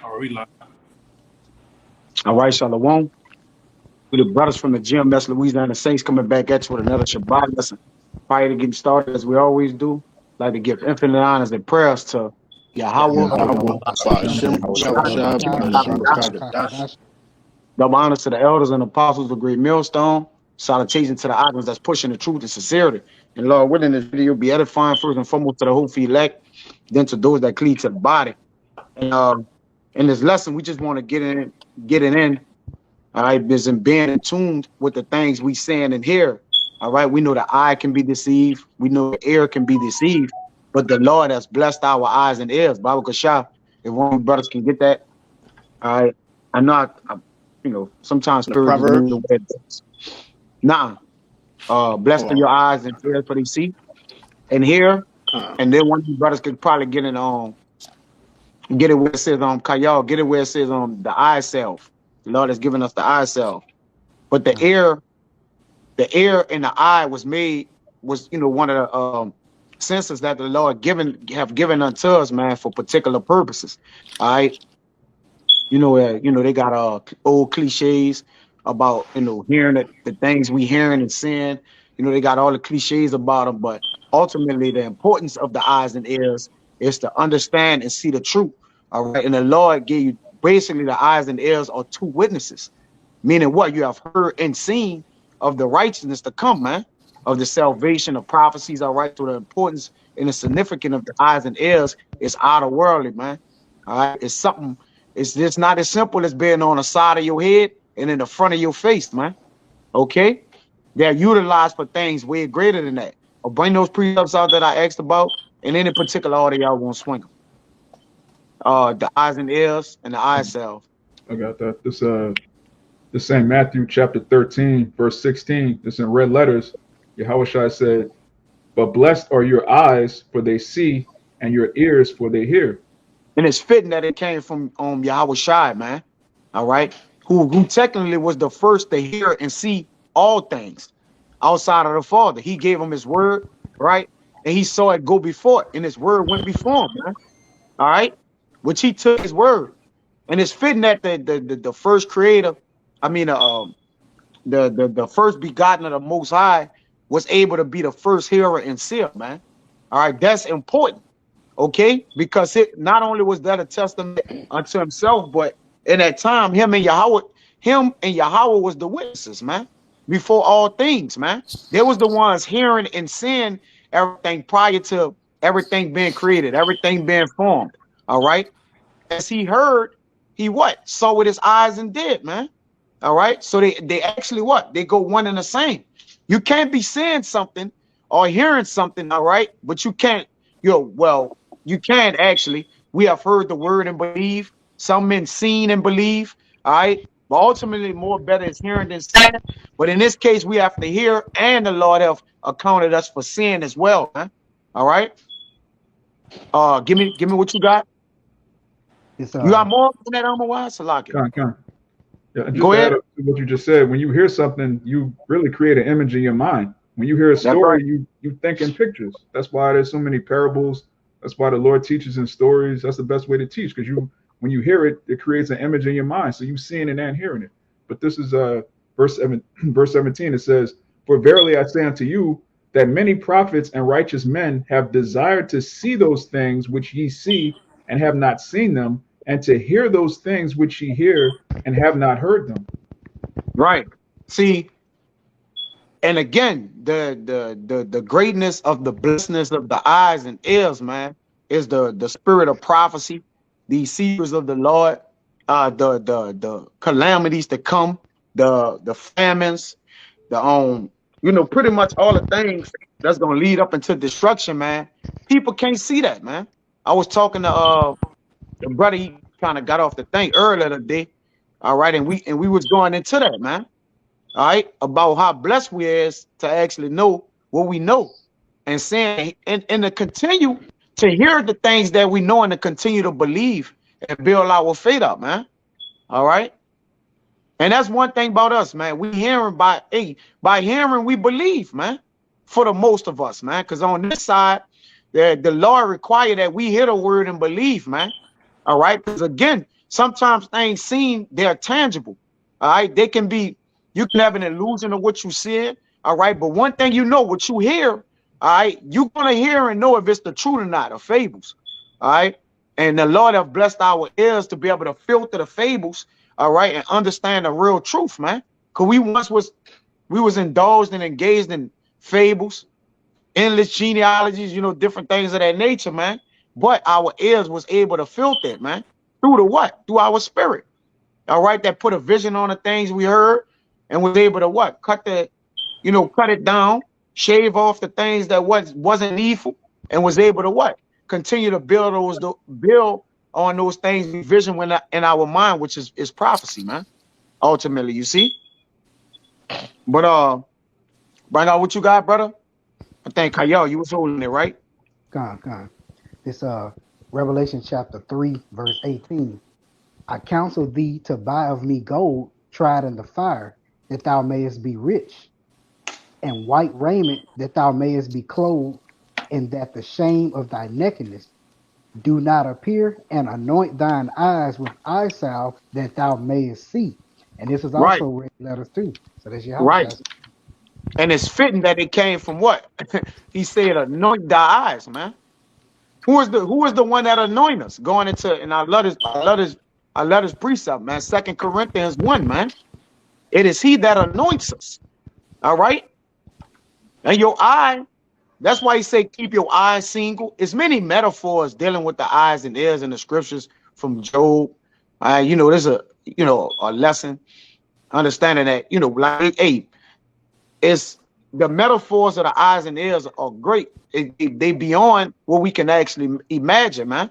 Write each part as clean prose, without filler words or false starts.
Are we live? All right, Shalom. We the brothers from the GMS Louisiana Saints coming back at you with another Shabbat lesson. Prior to getting started, as we always do, like to give infinite honors and prayers to Yahweh, Yahweh Shem Shah double honors to the elders and apostles of the great millstone. Salutation to the items that's pushing the truth and sincerity. And Lord, willing this video be edifying first and foremost to the whole elect, then to those that cleave to the body. And in this lesson, we just want to get it in. All right, being in tuned with the things we saying and hear. All right, we know the eye can be deceived. We know the ear can be deceived. But the Lord has blessed our eyes and ears. Bible Kashah, if one of you brothers can get that. All right, I know, sometimes The spirits just move the Proverbs. way it is. Nah, blessed Hold are on. your eyes and ears for they see and hear. Con. And then one of you brothers could probably get it get it where it says Kayal, get it where it says the eye self. The Lord has given us the eye self. But the ear and the eye was one of the senses that the Lord have given unto us, man, for particular purposes. All right. They got old cliches about hearing the things we hearing and seeing. They got all the cliches about them, but ultimately the importance of the eyes and ears is to understand and see the truth. All right. And the Lord gave you basically the eyes and ears are two witnesses. Meaning what? You have heard and seen of the righteousness to come, man, of the salvation of prophecies, all right, to the importance and the significance of the eyes and ears is out of worldly, man. All right. It's just not as simple as being on the side of your head and in the front of your face, man. Okay. They're utilized for things way greater than that. I'll bring those precepts out that I asked about, and any particular order y'all won't swing them. The eyes and ears and the eye cells. I got that. This same Matthew chapter 13, verse 16. This in red letters. Yahweh Shai said, "But blessed are your eyes, for they see, and your ears, for they hear." And it's fitting that it came from Yahweh Shai, man. All right. Who technically was the first to hear and see all things outside of the Father. He gave him his word, right? And he saw it go before it, and his word went before him, man. All right. Which he took his word. And it's fitting that the first creator, I mean the first begotten of the Most High was able to be the first hearer and seer, man. All right, that's important. Okay, because it not only was that a testament unto himself, but in that time, him and Yahweh was the witnesses, man. Before all things, man, they was the ones hearing and seeing everything prior to everything being created, everything being formed. All right, as he heard, he what saw with his eyes and did, man. All right, so they actually what they go one and the same. You can't be seeing something or hearing something, all right, but you can't. You can actually. We have heard the word and believe. Some men seen and believe. All right. But ultimately, more better is hearing than seeing. But in this case, we have to hear, and the Lord have accounted us for seeing as well. Man. All right. Give me what you got. You got more than that, Amawaz? Salaki. Con. Yeah, and just Go to ahead. add up to what you just said, when you hear something, you really create an image in your mind. When you hear a That's story, right. you think in pictures. That's why there's so many parables. That's why the Lord teaches in stories. That's the best way to teach, because when you hear it, it creates an image in your mind. So you seeing it and hearing it. But this is verse 17. It says, "For verily I say unto you, that many prophets and righteous men have desired to see those things which ye see, and have not seen them, and to hear those things which ye hear, and have not heard them." Right. See, and again, the greatness of the blessedness of the eyes and ears, man, is the spirit of prophecy, the secrets of the Lord, the calamities to come, the famines, pretty much all the things that's gonna lead up into destruction, man. People can't see that, man. I was talking to the brother, he kind of got off the thing earlier today. All right, and we was going into that, man. All right, about how blessed we is to actually know what we know and saying and to continue to hear the things that we know and to continue to believe and build our faith up, man. All right. And that's one thing about us, man. We hearing by hearing we believe, man. For the most of us, man. Because on this side, the Lord require that we hear the word and believe, man. All right. Because again, sometimes things seen, they're tangible. All right. They can be, you can have an illusion of what you see. All right. But one thing you know, what you hear, all right, you're gonna hear and know if it's the truth or not, or fables. All right. And the Lord have blessed our ears to be able to filter the fables, all right, and understand the real truth, man. Cause we was indulged and engaged in fables, endless genealogies, you know, different things of that nature, man. But our ears was able to filter it, man. Through the what? Through our spirit. All right, that put a vision on the things we heard and was able to what? Cut it down, shave off the things that wasn't needful, and was able to what? Continue to build on those things we vision in our mind, which is prophecy, man. Ultimately, you see. But bring out what you got, brother. I think Kayal, you was holding it, right? Con. This Revelation chapter 3, verse 18. I counsel thee to buy of me gold tried in the fire, that thou mayest be rich, and white raiment, that thou mayest be clothed, and that the shame of thy nakedness do not appear, and anoint thine eyes with eye salve, that thou mayest see. And this is Right, also red letters too. So that's your right. house. And it's fitting that it came from what? He said, anoint thy eyes, man. Who is the one that anoint us? Going into, and I love this precept, man. 2 Corinthians 1, man. It is he that anoints us. All right. And your eye, that's why he say keep your eyes single. It's many metaphors dealing with the eyes and ears in the scriptures from Job. There's a lesson understanding that, like, hey, it's the metaphors of the eyes and ears are great. They beyond what we can actually imagine, man.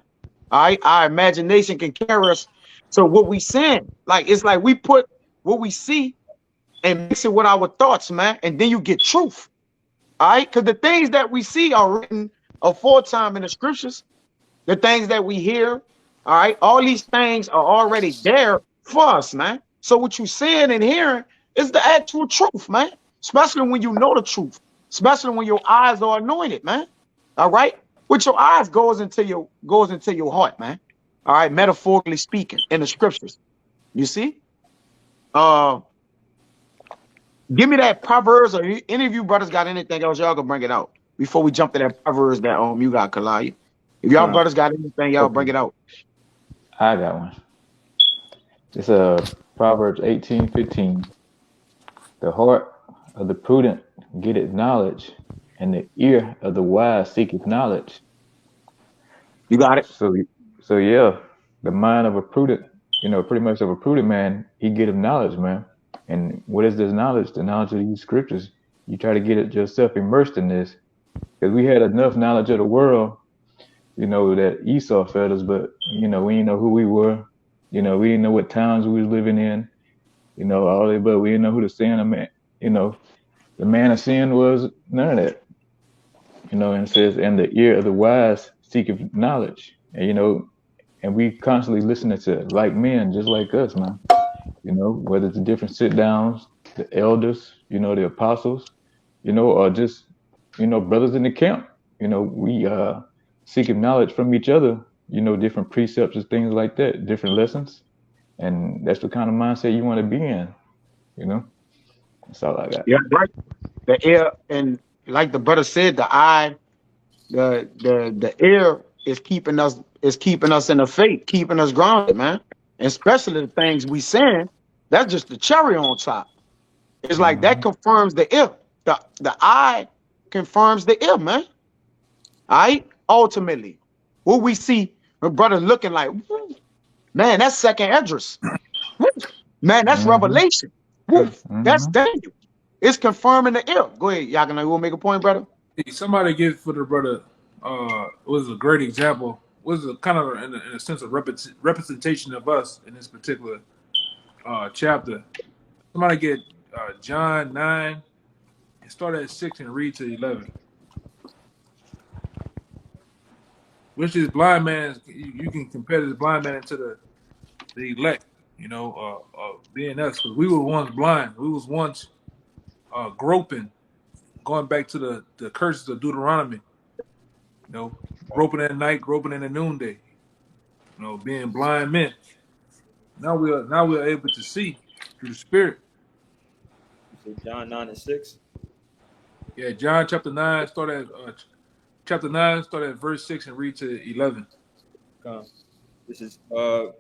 All right, our imagination can carry us. So what we saying, like, it's like we put what we see and mix it with our thoughts, man, and then you get truth. All right, because the things that we see are written aforetime in the scriptures. The things that we hear, all right, all these things are already there for us, man. So what you seeing and hearing is the actual truth, man. Especially when you know the truth, especially when your eyes are anointed, man. All right, with your eyes goes into your heart, man. All right, metaphorically speaking, in the scriptures. You see, uh, give me that Proverbs, or any of you brothers got anything else, y'all gonna bring it out before we jump to that Proverbs that you got, Kalaya. If y'all brothers got anything, y'all bring it out. I got one. It's Proverbs 18:15. The heart of the prudent getteth knowledge, and the ear of the wise seeketh knowledge. You got it. So yeah, the mind of a prudent, pretty much of a prudent man, he getteth knowledge, man. And what is this knowledge? The knowledge of these scriptures. You try to get it yourself immersed in this, because we had enough knowledge of the world, that Esau fed us, but we didn't know who we were. We didn't know what towns we was living in. All that, but we didn't know who the sin of man. The man of sin was none of that. And it says, and the ear of the wise seeketh knowledge. And we constantly listening to like men, just like us, man. Whether it's the different sit downs, the elders, the apostles, or just, brothers in the camp. We seeking knowledge from each other, different precepts and things like that, different lessons. And that's the kind of mindset you want to be in, That's all I got. Yeah, right. The ear, and like the brother said, the eye, the ear is keeping us in the faith, keeping us grounded, man. And especially the things we saying, that's just the cherry on top. It's like that confirms the ear. The eye confirms the ear, man. All right. Ultimately, what we see, my brother looking like, man, that's second Esdras. Man, that's Revelation. That's Daniel. It's confirming the ear. Go ahead, Yakina. You want to make a point, brother? Hey, somebody give for the brother was a great example. Was a kind of in a sense of representation of us in this particular chapter. Somebody get John 9 and start at 6 and read to 11. Which is blind man? You can compare this blind man to the elect. Being us, because we were once blind. We was once groping, going back to the curses of Deuteronomy. Groping at night, groping in the noonday. Being blind men. Now we're able to see through the Spirit. So John 9:6. Yeah, John chapter 9, start at verse 6 and read to 11. This is the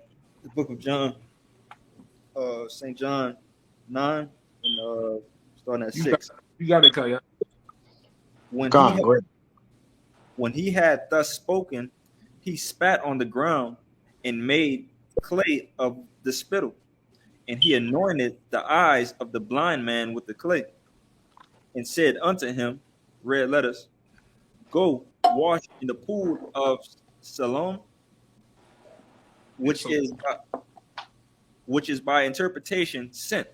book of John, St. John 9, and starting at 6. You got it, Kaya. When he had thus spoken, he spat on the ground and made clay of the spittle, and he anointed the eyes of the blind man with the clay, and said unto him, red letters, go wash in the pool of Siloam, which is by interpretation sent.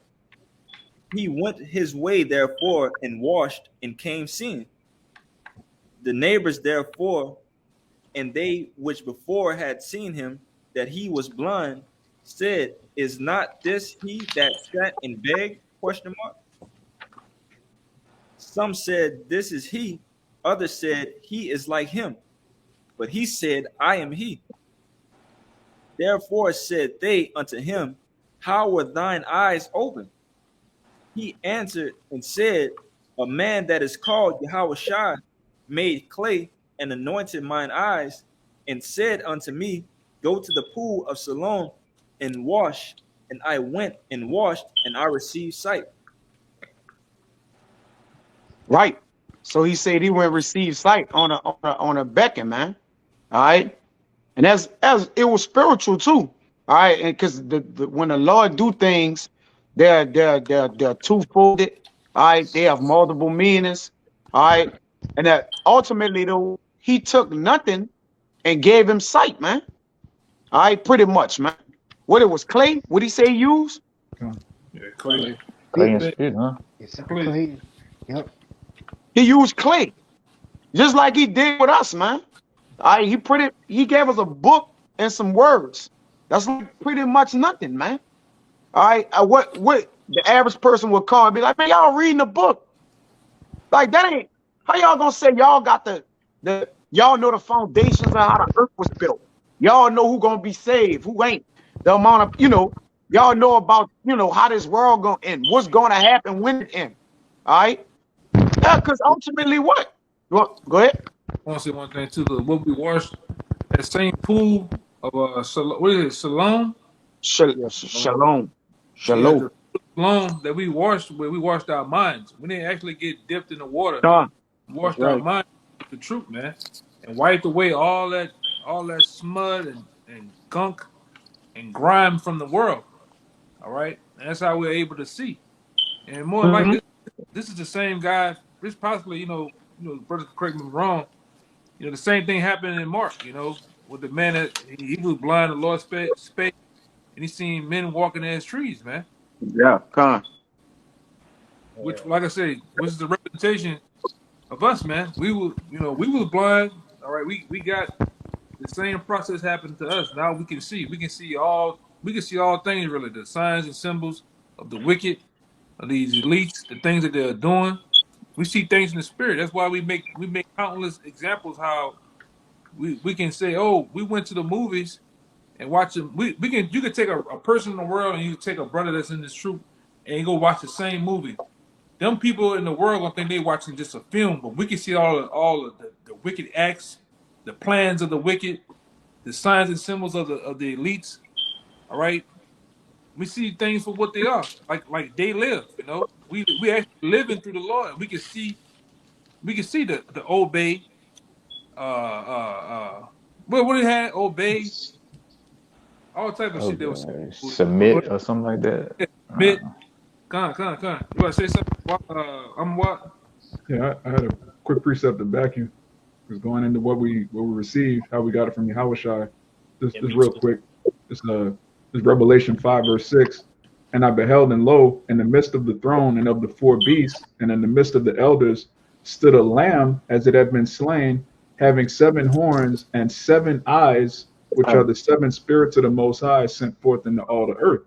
He went his way therefore and washed and came seeing. The neighbors therefore, and they which before had seen him that he was blind, said, is not this he that sat and begged? ? Some said, this is he. Others said, he is like him. But he said, I am he. Therefore said they unto him, how were thine eyes opened? He answered and said, a man that is called Yahushua made clay and anointed mine eyes, and said unto me, go to the pool of Siloam and wash. And I went and washed, and I received sight. Right. So he said he went receive sight on a beacon, man. All right. And as it was spiritual too. All right. And because when the Lord do things, they're two-folded. All right. They have multiple meanings. All right. And that ultimately though, he took nothing and gave him sight, man. All right, pretty much, man. What it was, clay? What did he say use? Yeah, clay. Clay and spit, huh? It's clay. Yep. He used clay, just like he did with us, man. All right, he gave us a book and some words. That's like pretty much nothing, man. All right, what the average person would call and be like, man, y'all reading the book. Like that ain't how y'all gonna say y'all got the y'all know the foundations of how the earth was built. Y'all know who gonna be saved, who ain't. The amount of, y'all know about, how this world gonna end, what's gonna happen when it ends. All right. Yeah, because ultimately what? Well, go ahead. I want to say one thing too. What we washed, that same pool of what is it, Siloam? Shalom. Yeah, Shalom. Siloam that we washed, where we washed our minds. We didn't actually get dipped in the water. We washed our minds with the truth, man, and wiped away all that smud and gunk and grime from the world. All right, and that's how we're able to see. And more like this is the same guy. This possibly, brother, correct me if I'm wrong. The same thing happened in Mark. With the man that he was blind, the Lord spake, and he seen men walking as trees, man. Yeah, come. Which, like I say, which is the representation of us, man. We was blind. All right, we got the same process happened to us. Now we can see. We can see all things really. The signs and symbols of the wicked, of these elites, the things that they're doing. We see things in the spirit. That's why we make countless examples how we can say, oh, we went to the movies and watch them. You could take a person in the world and you take a brother that's in this troop and you go watch the same movie. Them people in the world gonna think they watching just a film, but we can see all of the wicked acts, the plans of the wicked, the signs and symbols of the elites. All right, we see things for what they are, like they live. We actually living through the Lord. We can see the obey. What it had obey, all type of shit that was submit or something like that. Yeah, submit. Come on. You want to say something? I'm what? Yeah, I had a quick precept to back you. Because going into what we received, how we got it from Yahushua. This real quick. This Revelation 5 verse 6. And I beheld, and lo, in the midst of the throne and of the four beasts, and in the midst of the elders, stood a lamb as it had been slain, having 7 horns and 7 eyes, which are the 7 spirits of the Most High sent forth into all the earth.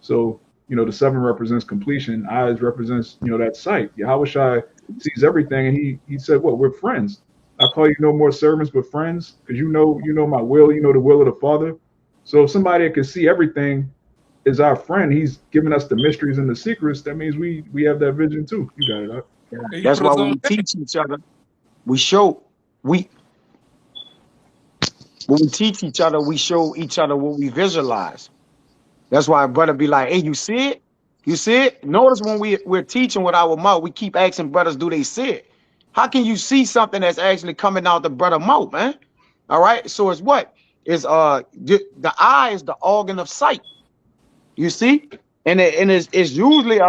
So, the 7 represents completion. Eyes represents, that sight. Yahushua sees everything, and he said, "What? We're friends. I call you no more servants, but friends, because you know my will. You know the will of the Father. So if somebody can see everything, is our friend. He's giving us the mysteries and the secrets. That means we have that vision too. You got it up. Yeah. Yeah, you That's put why us when on we teach each other, we show we when we teach each other, we show each other what we visualize. That's why a brother be like, hey, you see it? You see it? Notice when we're teaching with our mouth, we keep asking brothers, do they see it? How can you see something that's actually coming out the brother mouth, man? All right. So it's what? Is the eye is the organ of sight. You see? And it's usually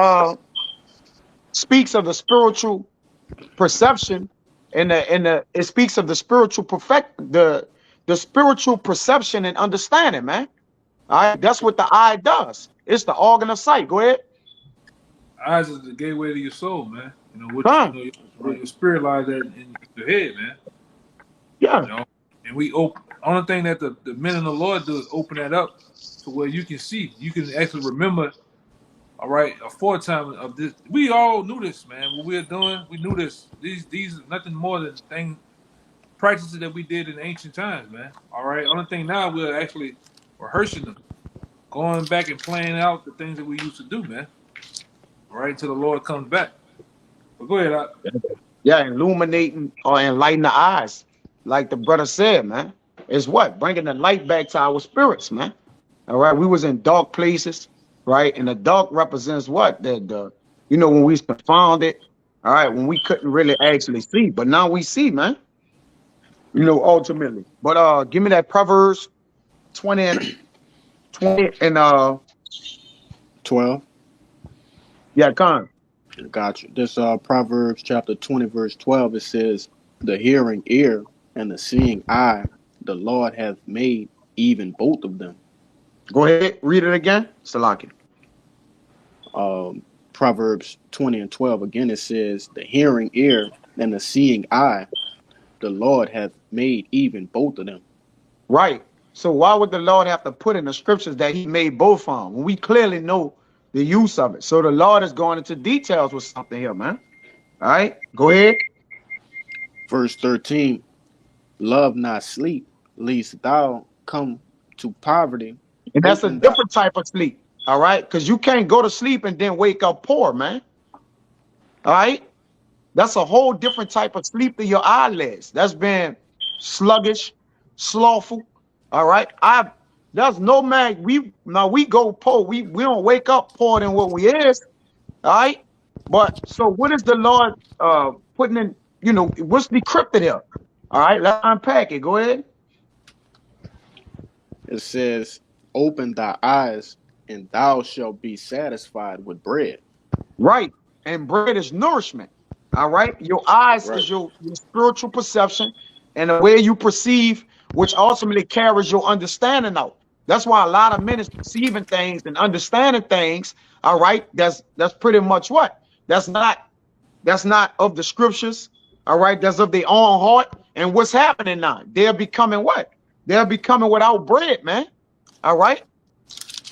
speaks of the spiritual perception, and it speaks of the spiritual the spiritual perception and understanding, man. All right, that's what the eye does. It's the organ of sight. Go ahead. eyes is the gateway to your soul, man. You know what Come. your spirit lies in your head, man. Yeah. You know, and we open. Only thing that the men in the Lord do is open that up to where you can see, you can actually remember. All right, a foretime of this. We all knew this, man. What we're doing, we knew this. These are nothing more than practices that we did in ancient times, man. All right. Only thing now we're actually rehearsing them, going back and playing out the things that we used to do, man. All right, until the Lord comes back. But go ahead, Doc. Yeah, illuminating or enlighten the eyes, like the brother said, man. Is what? Bringing the light back to our spirits, man. All right. We was in dark places, right? And the dark represents what? The when we was confounded, all right, when we couldn't really actually see, but now we see, man. Ultimately. But give me that Proverbs 20 and 12. yeah, Con. Got you. This Proverbs chapter 20, verse 12, it says, the hearing ear and the seeing eye, the Lord hath made even both of them. Go ahead, read it again. Salaki. Proverbs 20 and 12, again it says, the hearing ear and the seeing eye, the Lord hath made even both of them. Right. So why would the Lord have to put in the scriptures that he made both of them when we clearly know the use of it? So the Lord is going into details with something here, man. All right, go ahead. Verse 13, love not sleep, lest thou come to poverty. And that's a Open thy, different type of sleep. All right, because you can't go to sleep and then wake up poor, man. All right, that's a whole different type of sleep to your eyelids. That's been sluggish, slothful. All right, there's no man. We go poor. We don't wake up poor than what we is. All right, but so what is the Lord putting in? What's decrypted here? All right, let's unpack it. Go ahead. it says, open thy eyes, and thou shalt be satisfied with bread. Right, and bread is nourishment. All right, your eyes Right. is your spiritual perception and the way you perceive, which ultimately carries your understanding out. That's why a lot of men is perceiving things and understanding things. All right, that's pretty much what that's not of the scriptures. All right, that's of their own heart. And what's happening now? They're becoming what? They're becoming without bread, man. All right,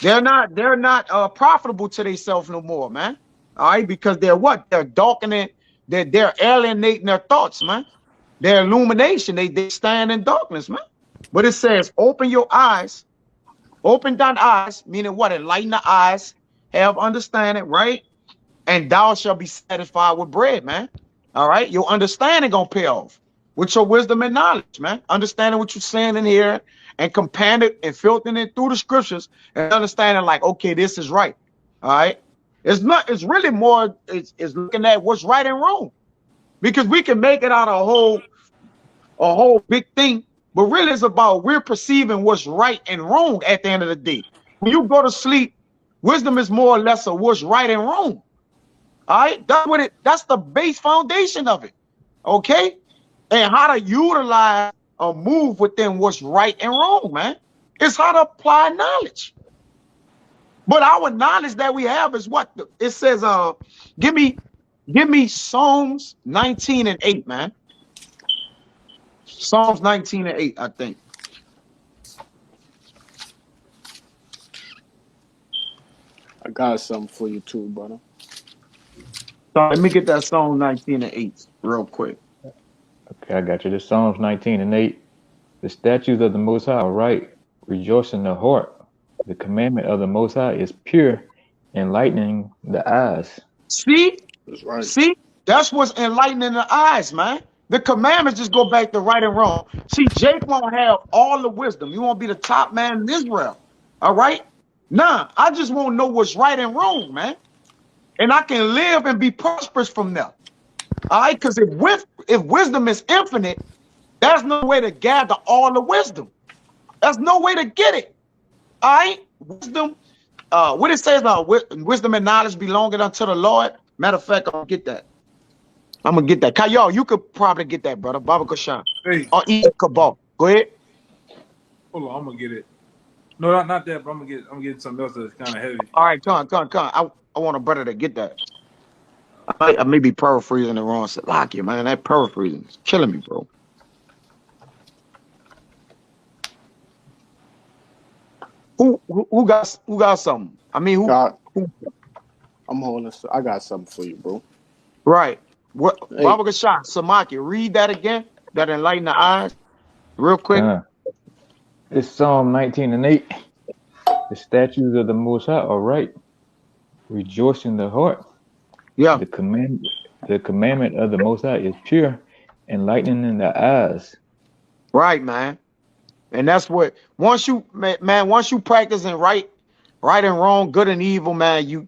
they're not profitable to themselves no more, man. All right, because they're what? They're darkening. They're alienating their thoughts, man. Their illumination. They stand in darkness, man. But it says, open your eyes, open thine eyes, meaning what? Enlighten the eyes, have understanding, right? And thou shalt be satisfied with bread, man. All right, your understanding gonna pay off with your wisdom and knowledge, man. Understanding what you're saying in here and comparing it and filtering it through the scriptures and understanding like, okay, this is right. All right. It's really more, it's looking at what's right and wrong. Because we can make it out a whole big thing, but really it's about we're perceiving what's right and wrong at the end of the day. When you go to sleep, wisdom is more or less of what's right and wrong. All right, that's the base foundation of it. Okay, and how to utilize or move within what's right and wrong, man. It's how to apply knowledge. But our knowledge that we have is what it says. Give me Psalms 19 and 8, man. Psalms 19 and 8, I think. I got something for you too, brother. So let me get that Psalm 19 and 8 real quick. Okay, I got you. This Psalms 19 and 8. The statutes of the Most High are right. Rejoice in the heart. The commandment of the Most High is pure, enlightening the eyes. See? That's right. See? That's what's enlightening the eyes, man. The commandments just go back to right and wrong. See, Jake won't have all the wisdom. You won't be the top man in Israel. All right? Nah, I just won't know what's right and wrong, man. And I can live and be prosperous from there. All right? Because if wisdom is infinite, there's no way to gather all the wisdom. There's no way to get it. All right? Wisdom, what it says now, wisdom and knowledge belonging unto the Lord. Matter of fact, I'm going to get that. I'm going to get that. Kyle, you could probably get that, brother. Baba Kashan. Hey, Or Ethan Cabal. Go ahead. hold on, I'm gonna get it. No, not that, but I'm gonna get something else that's kind of heavy. All right, come on. I want a brother to get that. I may be paraphrasing the wrong. Salakia, man. That paraphrasing is killing me, bro. Who got something? I mean, God, who I'm holding. I got something for you, bro. right. What Hey. Baba Kashan, Samaki, read that again. That enlighten the eyes. Real quick. It's Psalm 19:8. The statutes of the Most High are right. Rejoice in the heart. Yeah. The commandment of the Most High is pure, enlightening the eyes. Right, man. And that's what once you practicing right and wrong, good and evil, man, you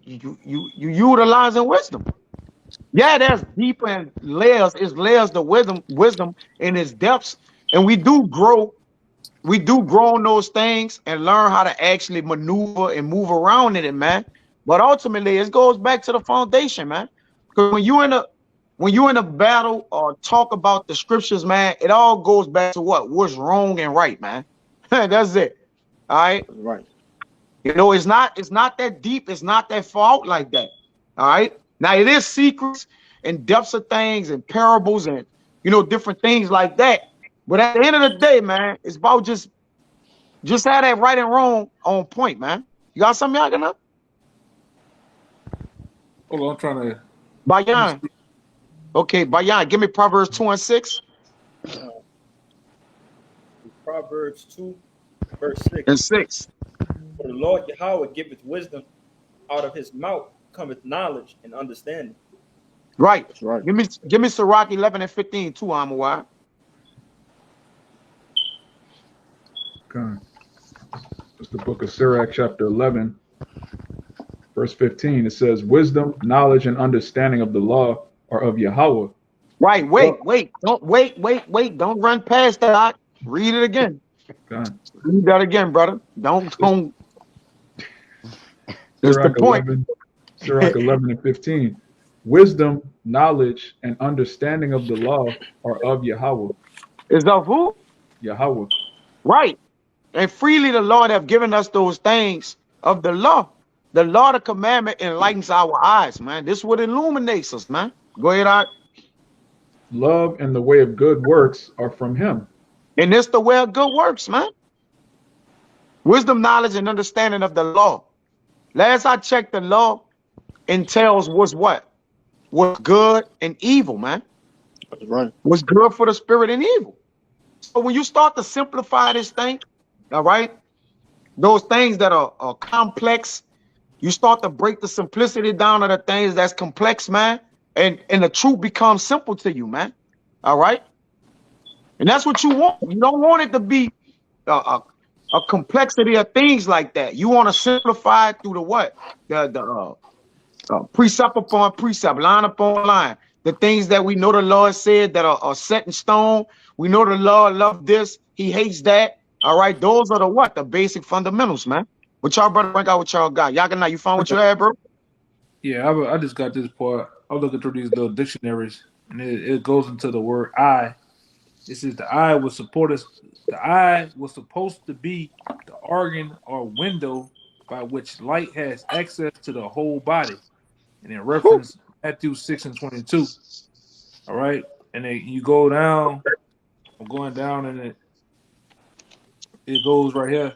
utilizing wisdom. Yeah, there's deeper and layers. It's layers to wisdom in its depths. And we do grow on those things and learn how to actually maneuver and move around in it, man. But ultimately, it goes back to the foundation, man. Because when you're in a battle or talk about the scriptures, man, it all goes back to what's wrong and right, man. That's it. All right. Right. You know, it's not that deep. It's not that far out like that. All right. Now it is secrets and depths of things and parables and different things like that. But at the end of the day, man, it's about just have that right and wrong on point, man. You got something y'all gonna? Hold on, I'm trying to. Bayan. Okay, Bayan, give me Proverbs 2:6. Proverbs 2, verse 6. And 6. For the Lord Yahweh giveth wisdom, out of his mouth cometh knowledge and understanding. Right. That's right. Give me Sirach 11:15 too, Amawai. Okay. It's the book of Sirach, chapter 11, verse 15. It says, wisdom, knowledge, and understanding of the law are of Yahweh. Right. Wait. Don't run past that. Read it again. Okay. Read that again, brother. Don't. That's the point. Sirach 11 and 15. Wisdom, knowledge, and understanding of the law are of Yahweh. Is of who? Yahweh. Right. And freely the Lord have given us those things of the law. The law, the commandment enlightens our eyes, man. This is what illuminates us, man. Go ahead, Art. Love and the way of good works are from him. And this the way of good works, man. Wisdom, knowledge, and understanding of the law. Last I checked, the law entails what's good and evil, man. That's right. What's good for the spirit and evil. So when you start to simplify this thing, all right, those things that are complex, you start to break the simplicity down of the things that's complex, man, and the truth becomes simple to you, man. All right, and that's what you want. You don't want it to be a complexity of things like that. You want to simplify it through the precept upon precept, line upon line. The things that we know the Lord said that are set in stone. We know the Lord loves this. He hates that. All right. Those are the basic fundamentals, man. What y'all brother bring out what y'all got. Y'all you found what you had, bro? Yeah, I just got this part. I'm looking through these little dictionaries, and it goes into the word eye. It says the eye was supposed to be the organ or window by which light has access to the whole body. And in reference Matthew 6:22. All right. And then you go down, I'm going down, and it goes right here.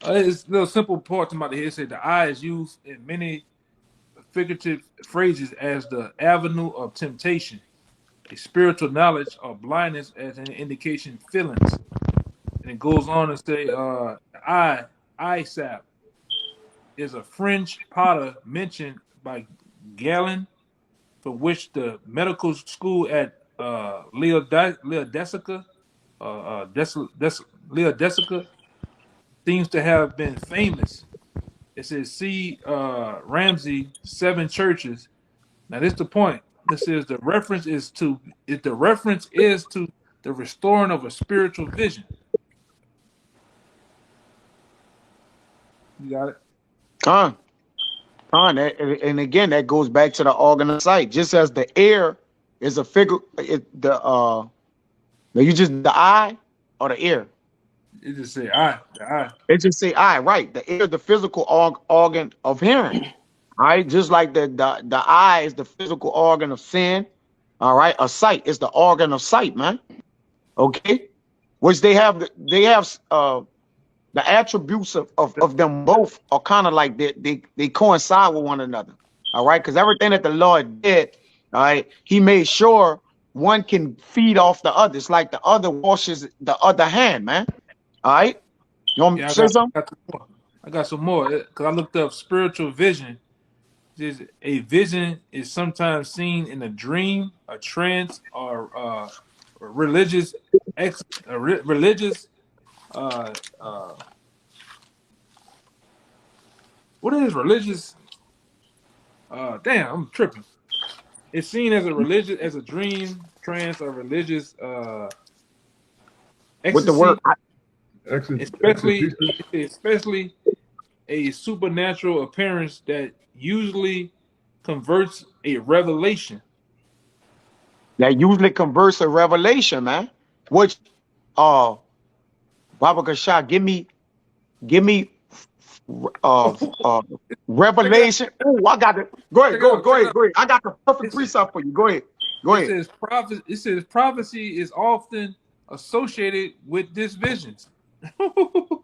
It's a little simple part about the head. Say the eye is used in many figurative phrases as the avenue of temptation, a spiritual knowledge or blindness as an indication feelings. And it goes on to say, eye eye salve is a French powder mentioned by Galen, for which the medical school at Leodesica seems to have been famous. It says, see Ramsey 7 churches. Now this is the point. This is the reference is to the restoring of a spiritual vision. You got it? And again, that goes back to the organ of sight. Just as the ear is a figure, the eye or the ear. It just say eye, the eye. It just say eye, right? The ear, the physical organ of hearing, right? Just like the eye is the physical organ of sin. All right, a sight is the organ of sight, man. Okay, which they have the attributes of them both are kind of like they coincide with one another. All right, because everything that the Lord did, all right, He made sure one can feed off the other. It's like the other washes the other hand, man. All right, you want me to say something? I got some more because I looked up spiritual vision. A vision is sometimes seen in a dream, a trance, or religious what is religious? Damn, I'm tripping. It's seen as a dream, trance, or religious ecstasy, With the word, especially a supernatural appearance that usually converts a revelation. That usually converts a revelation, man. Which, Baba Kashah, give me, revelation. Oh, I got it. Go ahead. I got the perfect precept for you. Go ahead. It says prophecy is often associated with these visions. You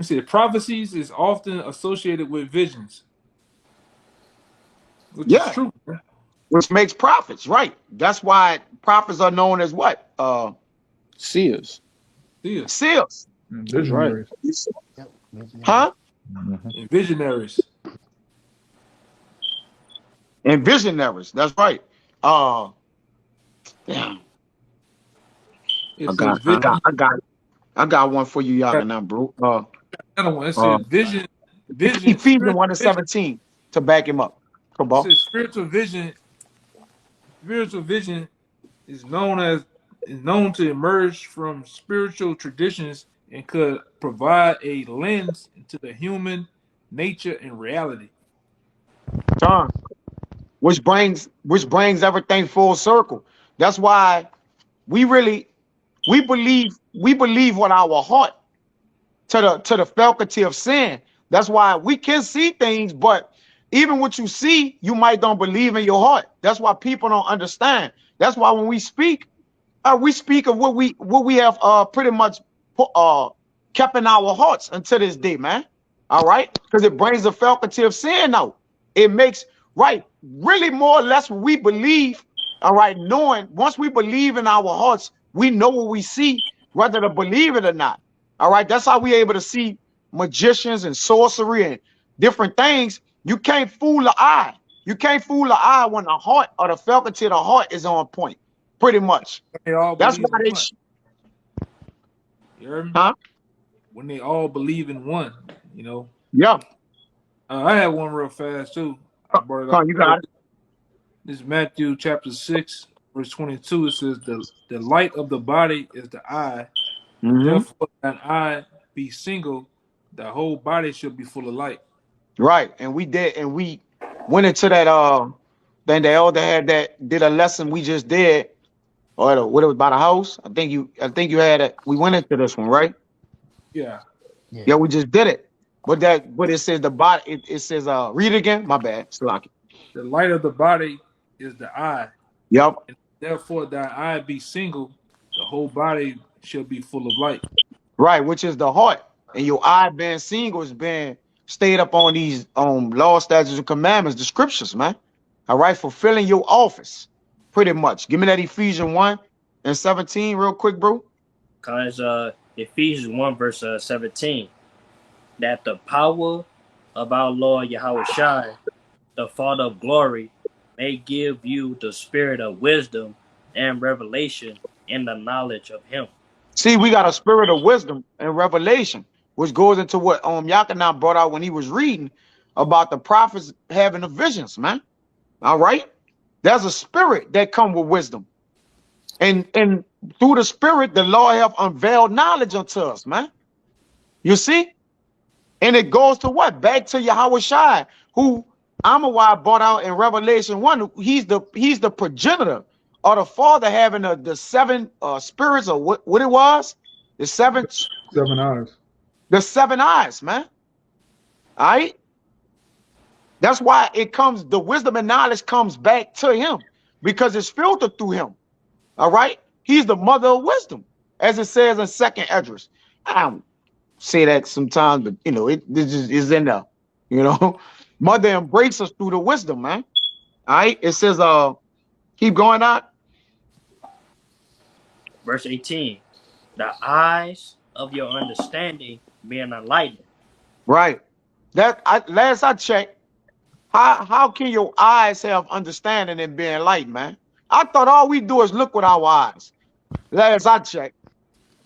see, prophecies is often associated with visions. Which is true. Which makes prophets, right? That's why prophets are known as what? Seers. Seers. Visionaries. Yep. Huh? And visionaries. And visionaries. That's right. Damn. I got one for you, y'all, now, bro. Another one. It says vision. Ephesians 1:17 to back him up. Come on. It says spiritual vision is known to emerge from spiritual traditions and could provide a lens into the human nature and reality. John, which brings everything full circle. That's why we believe with our heart to the faculty of sin. That's why we can see things, but even what you see, you might don't believe in your heart. That's why people don't understand. That's why when we speak of what we have pretty much kept in our hearts until this day, man. All right, because it brings the faculty of sin out. It makes really more or less what we believe. All right, knowing once we believe in our hearts, we know what we see, whether to believe it or not. All right, that's how we're able to see magicians and sorcery and different things. You can't fool the eye. You can't fool the eye when the heart or the faculty of the heart is on point. Pretty much. That's why they. You heard me? Huh? When they all believe in one, you know. Yeah. I have one real fast too. You got it. This is Matthew chapter 6, verse 22. It says, the light of the body is the eye. Therefore, an eye be single, the whole body should be full of light. Right. And we went into that then the elder did a lesson we just did, or what it was about a house. I think you had it. We went into this one, right? Yeah, we just did it. But it says the body, it says read it again. My bad. Slocky. The light of the body is the eye. Yep. And therefore, thy eye be single, the whole body shall be full of light. Right, which is the heart. And your eye being single is being stayed up on these law, statutes, and commandments, the scriptures, man. All right, fulfilling your office, pretty much. Give me that Ephesians 1 and 17 real quick, bro? Cause Ephesians 1 verse 17, that the power of our Lord Yahweh Shai, the Father of glory, may give you the spirit of wisdom and revelation in the knowledge of him. See, we got a spirit of wisdom and revelation, which goes into what Yakanan brought out when he was reading about the prophets having the visions, man. All right? There's a spirit that come with wisdom. And through the spirit, the Lord have unveiled knowledge unto us, man. You see? And it goes to what? Back to Yahweh Shai, who Amawai brought out in Revelation 1. He's the progenitor or the father having the seven spirits, or what it was? The seven eyes. The 7 eyes, man. All right? That's why it comes, the wisdom and knowledge comes back to him because it's filtered through him. All right? He's the mother of wisdom, as it says in 2nd Esdras. I don't say that sometimes, but you know, this is in there. You know, mother embraces us through the wisdom, man. All right? It says, keep going on. Verse 18, the eyes of your understanding being enlightened. Right. Last I checked, how can your eyes have understanding and be enlightened, man? I thought all we do is look with our eyes. Last I checked.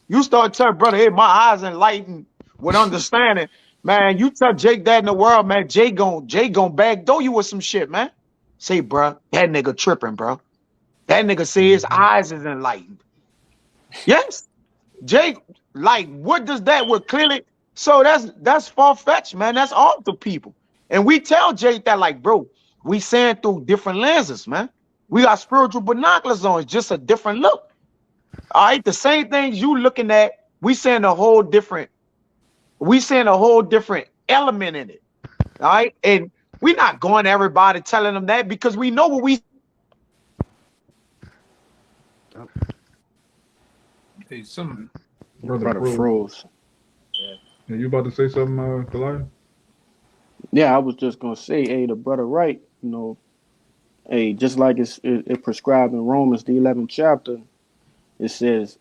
You start telling brother, hey, my eyes enlightened with understanding. Man, you tell Jake that in the world, man, Jake gon' backdoor you with some shit, man. Say, bro, that nigga tripping, bro. That nigga say his eyes is enlightened. Yes. Jake, like, what does that would clearly? So that's far-fetched, man. That's all to people. And we tell Jake that, like, bro, we seeing through different lenses, man. We got spiritual binoculars on. It's just a different look. All right, the same things you looking at, we seeing a whole different element in it. All right, and we're not going to everybody telling them that because we know what we. Hey, some Brother froze. Yeah, you about to say something, Goliath? Yeah, I was just gonna say, hey, the brother right, you know, hey, just like it prescribed in Romans the 11th chapter, it says,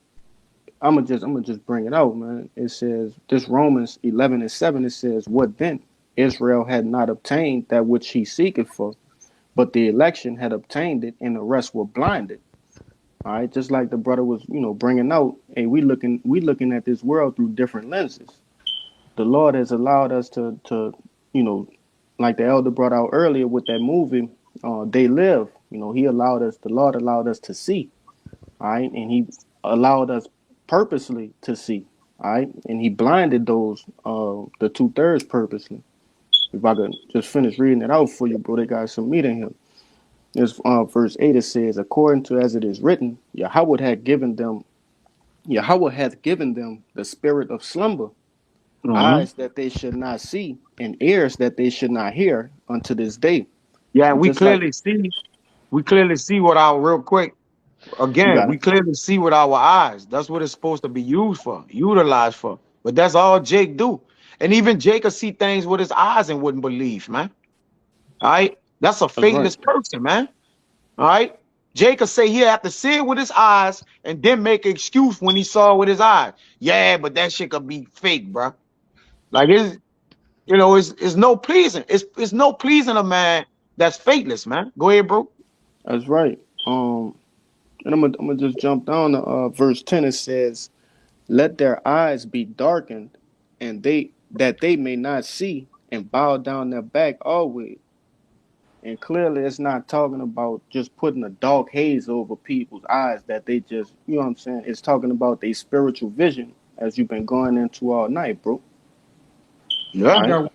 I'm gonna just bring it out, man. It says this Romans 11:7. It says, what then? Israel had not obtained that which he seeketh for, but the election had obtained it, and the rest were blinded. All right, just like the brother was, you know, bringing out, hey, we looking at this world through different lenses. The Lord has allowed us to you know, like the elder brought out earlier with that movie, They Live. You know, the Lord allowed us to see. All right, and he allowed us purposely to see. All right, and he blinded those the 2/3 purposely. If I could just finish reading it out for you, bro, they got some meat in here. This verse 8, it says, according to as it is written, Yahweh hath given them the spirit of slumber, eyes that they should not see, and ears that they should not hear unto this day. Yeah, And we just like clearly see what our real quick. you Again, got we it. clearly see with our eyes. That's what it's supposed to be used for, utilized for. But that's all Jake do. And even Jake could see things with his eyes and wouldn't believe, man. All right, that's a That's right. faithless person, man. All right, Jake could say he had to see it with his eyes and then make an excuse when he saw it with his eyes. Yeah, but that shit could be fake, bro. Like it's no pleasing. It's no pleasing a man that's faithless, man. Go ahead, bro. That's right. And I'm gonna just jump down to verse 10. It says, let their eyes be darkened, and they may not see, and bow down their back always. And clearly it's not talking about just putting a dark haze over people's eyes that they just, you know what I'm saying? It's talking about their spiritual vision, as you've been going into all night, bro. Yeah. All right.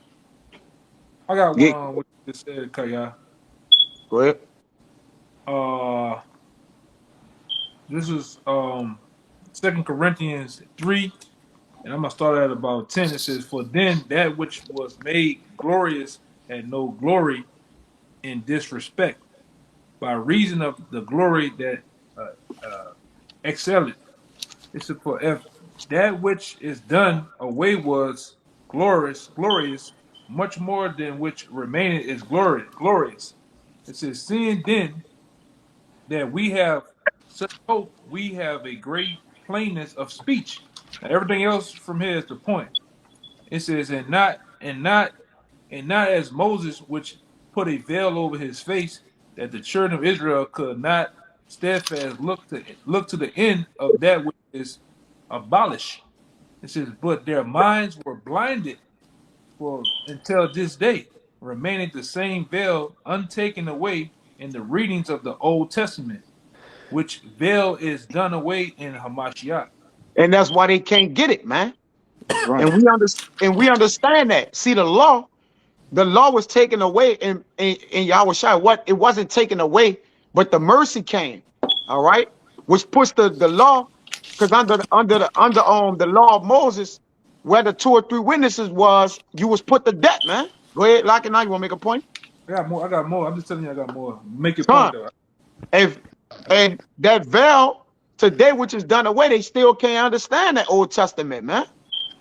I got Yeah. one what you just said, Kaya. Go ahead. This is 2 Corinthians 3, and I'm gonna start at about 10. It says, for then that which was made glorious had no glory in disrespect, by reason of the glory that excelleth. It said, for if that which is done away was glorious, much more than which remaineth is glorious. It says, seeing then that we have such hope, we have a great plainness of speech. Now, everything else from here is the point. It says, and not as Moses, which put a veil over his face, that the children of Israel could not steadfast look to the end of that which is abolished. It says, but their minds were blinded for until this day, remaining the same veil untaken away in the readings of the Old Testament, which veil is done away in Hamashiach. And that's why they can't get it, man. That's right. And we understand that. See, the law was taken away in Yahweh Shai. What it wasn't taken away, but the mercy came. All right, which puts the law, because under the law of Moses, where the 2 or 3 witnesses was, you was put to death, man. Go ahead, Lock, and now you want to make a point? I got more. I'm just telling you, I got more. Make your Son, point, though. and that veil today, which is done away, they still can't understand that Old Testament, man.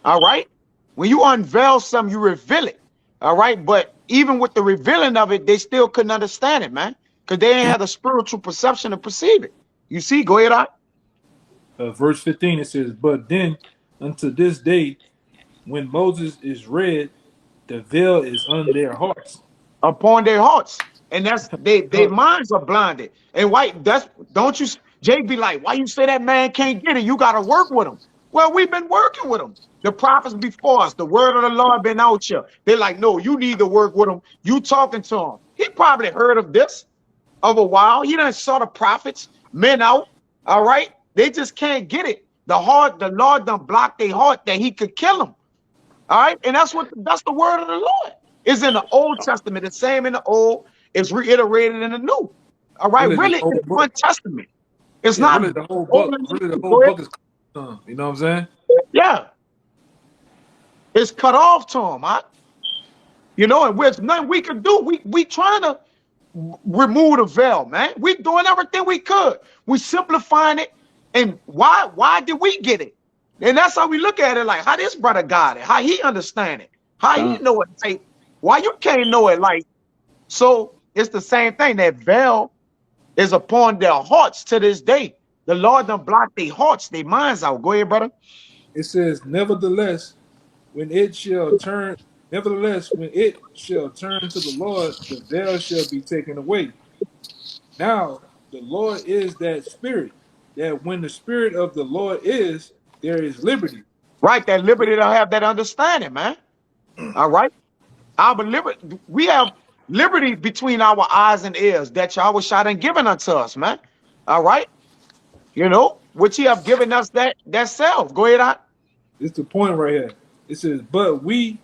All right, when you unveil something, you reveal it. All right, but even with the revealing of it, they still couldn't understand it, man, because they ain't had the spiritual perception to perceive it. You see, go ahead, Art. Verse 15, it says, but then unto this day, when Moses is read, the veil is on their hearts. Upon their hearts, and that's their minds are blinded. And why? That's don't you? Jay be like, why you say that man can't get it? You got to work with him. Well, we've been working with him. The prophets before us, the word of the Lord been out here. They're like, no, you need to work with him. You talking to him? He probably heard of this of a while. He done saw the prophets, men out. All right, they just can't get it. The Lord done blocked their heart that he could kill them. All right, and that's the word of the Lord. It's in the Old Testament, the same in the Old, it's reiterated in the New. All right, really, it's one testament. It's not really the whole book. Really, the whole book is you know what I'm saying? Yeah, it's cut off to him. You know, and there's nothing we can do. We trying to remove the veil, man. We doing everything we could. We simplifying it. And why did we get it? And that's how we look at it, like how this brother got it, how he understand it, how he know it. Say, why you can't know it? Like, so it's the same thing. That veil is upon their hearts to this day. The Lord done blocked their hearts, their minds out. Go ahead, brother. It says, nevertheless, when it shall turn to the Lord, the veil shall be taken away. Now, the Lord is that spirit, that when the spirit of the Lord is, there is liberty. Right, that liberty to have that understanding, man. All right. We have liberty between our eyes and ears that Yahweh shot and given unto us, man. All right. You know, which he have given us that self. Go ahead, Art. It's the point right here. It says, but we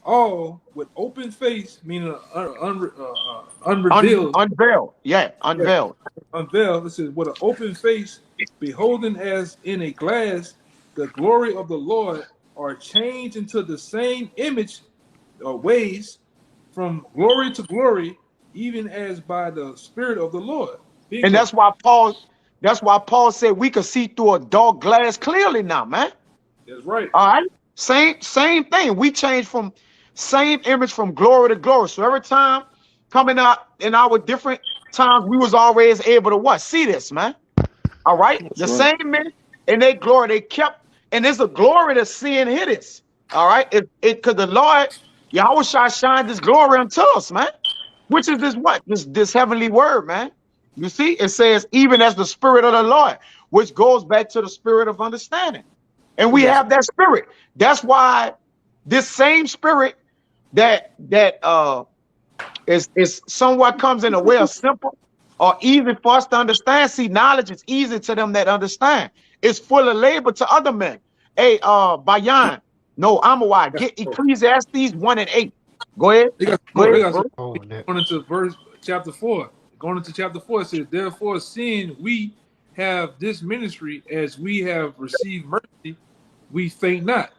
all with open face, meaning unrevealed. Unveiled. Yeah, unveiled. Unveiled. It says, with an open face, beholding as in a glass the glory of the Lord, are changed into the same image or ways from glory to glory, even as by the Spirit of the Lord. And that's why Paul said we could see through a dark glass clearly now, man. That's right. All right. Same thing. We change from same image from glory to glory. So every time coming out in our different times, we was always able to what? See this, man. All right. The same image and they glory, they kept, and there's a glory to see and hear this. All right. Because the Lord, Yahweh shall shine this glory unto us, man. Which is this what? This heavenly word, man. You see, it says, even as the spirit of the Lord, which goes back to the spirit of understanding. And we have that spirit. That's why this same spirit that is somewhat comes in a way of simple or easy for us to understand. See, knowledge is easy to them that understand. It's full of labor to other men. Hey, Bayan, no, Amawai, get Ecclesiastes 1:8. Go ahead. Going into chapter 4. Going into chapter 4, it says, therefore, seeing we have this ministry, as we have received mercy, we faint not,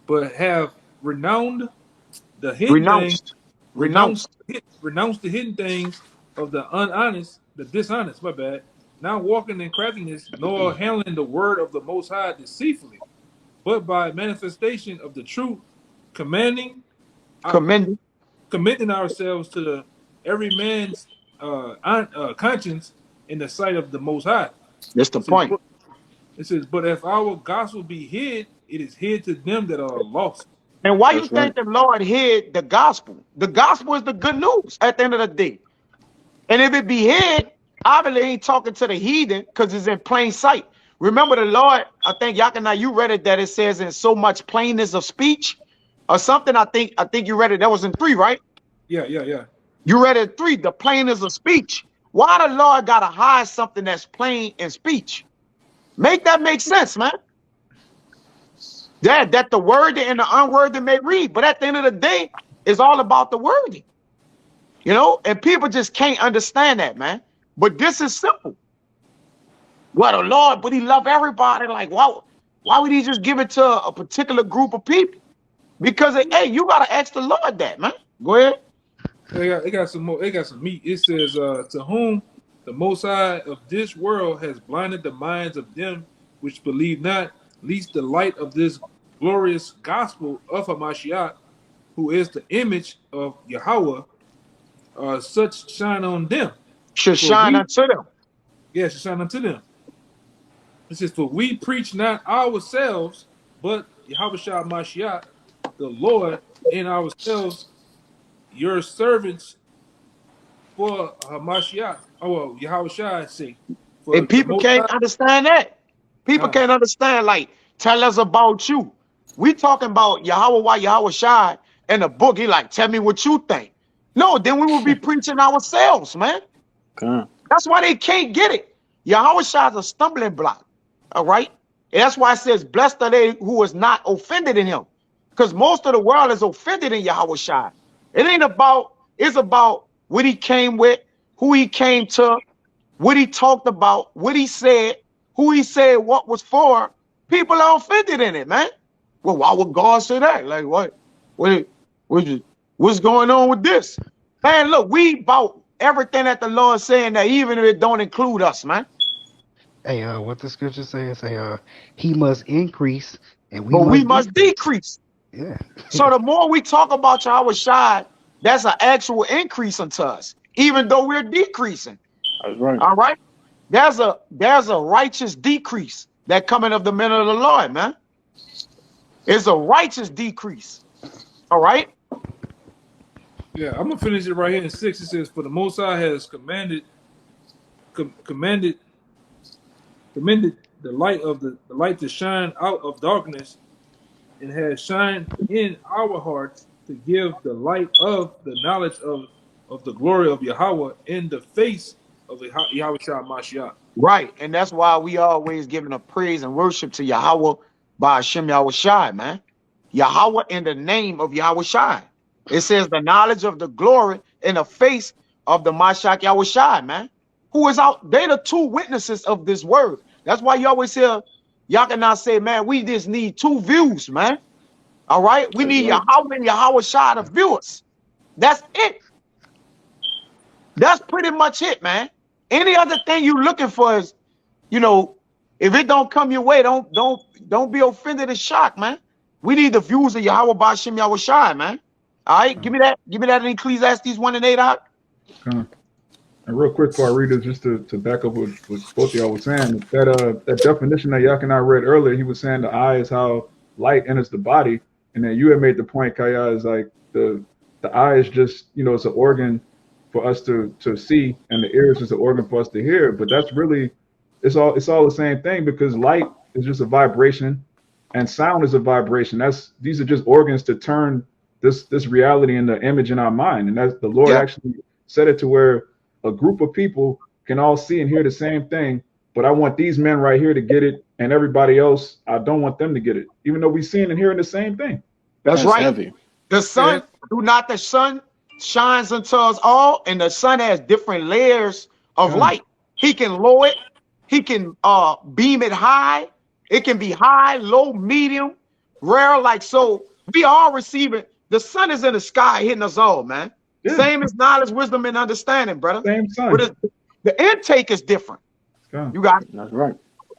but have renounced the hidden things of the dishonest, my bad, not walking in craftiness, nor handling the word of the Most High deceitfully, but by manifestation of the truth, commending ourselves to every man's conscience in the sight of the Most High. That's the It says, point. but, it says, but if our gospel be hid, it is hid to them that are lost. And why you That's right. think the Lord hid the gospel? The gospel is the good news at the end of the day. And if it be hid, obviously he ain't talking to the heathen because it's in plain sight. Remember the Lord, I think Yakana, you read it that it says in so much plainness of speech or something. I think you read it. That was in 3, right? Yeah. You read it 3, the plainness of speech. Why the Lord gotta hide something that's plain in speech? Make that make sense, man. That the word and the unworthy may read, but at the end of the day, it's all about the wording. You know, and people just can't understand that, man. But this is simple. Well, the Lord, but he loved everybody. Like, why would he just give it to a particular group of people? Because, hey, you got to ask the Lord that, man. Go ahead. They got some more. They got some meat. It says, to whom the Most High of this world has blinded the minds of them which believe not, lest the light of this glorious gospel of Hamashiach, who is the image of Yahweh, such shine on them. Should shine unto them. Yes, should shine unto them. It says, for we preach not ourselves, but Yahweh Mashiach, the Lord, and ourselves, your servants, for Hamashiach, Yahweh Shai's sake. And people can't understand that. People can't understand, like, tell us about you. We talking about Yahweh Shai in the book. He like, tell me what you think. No, then we will be preaching ourselves, man. Okay. That's why they can't get it. Yahweh Shai is a stumbling block. All right. And that's why it says, blessed are they who is not offended in him. Because most of the world is offended in Yahweh Shai. It ain't about, it's about what he came with, who he came to, what he talked about, what he said, who he said what was for. People are offended in it, man. Well, why would God say that? Like, what's going on with this? Man, look, we about everything that the Lord saying that even if it don't include us, man. Hey, what the scripture says, he must increase and we must decrease. Yeah. So the more we talk about Yahweh Shai, that's an actual increase unto us, even though we're decreasing. That's right. All right. There's a righteous decrease that coming of the men of the Lord, man. It's a righteous decrease. All right. Yeah, I'm gonna finish it right here in 6. It says, for the Most High has commended the light to shine out of darkness, and has shined in our hearts to give the light of the knowledge of the glory of Yahweh in the face of the Yahweh Shai Mashiach. Right, and that's why we always giving a praise and worship to Yahweh by Hashem Yahweh Shai, man. Yahweh in the name of Yahweh Shai. It says the knowledge of the glory in the face of the Mashiach Yahweh Shai, man. Who is out? They the 2 witnesses of this word. That's why you always hear y'all cannot say, man, we just need 2 views, man. All right, we need Yahweh and Yahweh Shai to view us. That's it. That's pretty much it, man. Any other thing you looking for is, you know, if it don't come your way, don't be offended and shocked, man. We need the views of Yahweh Ba'Shem Yahweh Shai, man. All right, give me that in Ecclesiastes 1 and 8 out. And real quick before I read this, just to back up what both of y'all was saying, that definition that Yak and I read earlier, he was saying the eye is how light enters the body, and then you had made the point, Kaya, is like the eye is just, you know, it's an organ for us to see, and the ear is just an organ for us to hear. But that's really, it's all the same thing, because light is just a vibration, and sound is a vibration. These are just organs to turn this reality into image in our mind, and that's the Lord actually said it to where a group of people can all see and hear the same thing, but I want these men right here to get it, and everybody else, I don't want them to get it, even though we seeing and hearing the same thing. That's right. Heavy. The sun, do not the sun shines unto us all, and the sun has different layers of light. He can lower it, he can beam it high, it can be high, low, medium, rare, like so. We are receiving, the sun is in the sky hitting us all, man. Yeah. Same as knowledge, wisdom, and understanding, brother. Same sun. But the intake is different. You got it. That's right.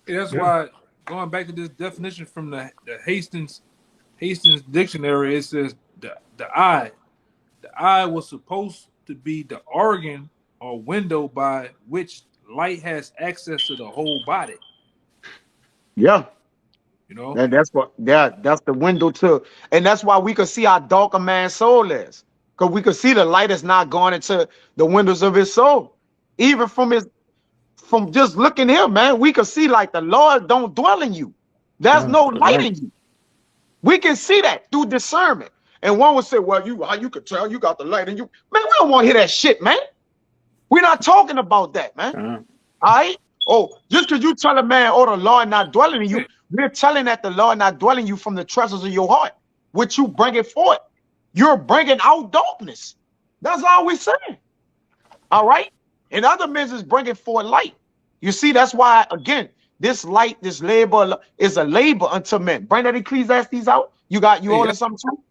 Yeah, that's why, going back to this definition from the Hastings dictionary, it says the eye was supposed to be the organ or window by which light has access to the whole body. Yeah. You know, And that's what that's the window to, and that's why we could see how dark a man's soul is. Because we could see the light is not going into the windows of his soul. Even from just looking here, man, we could see like the Lord don't dwell in you. There's no light in you. We can see that through discernment. And one would say, well, how you could tell you got the light in you. Man, we don't want to hear that shit, man. We're not talking about that, man. All right? Oh, just because you tell a man, oh, the Lord not dwelling in you, we're telling that the Lord not dwelling in you from the treasures of your heart, which you bring it forth. You're bringing out darkness. That's all we're saying. All right? And other men is bringing forth light. You see, that's why, again, this light, this labor is a labor unto men. Bring that Ecclesiastes out. You all in something too?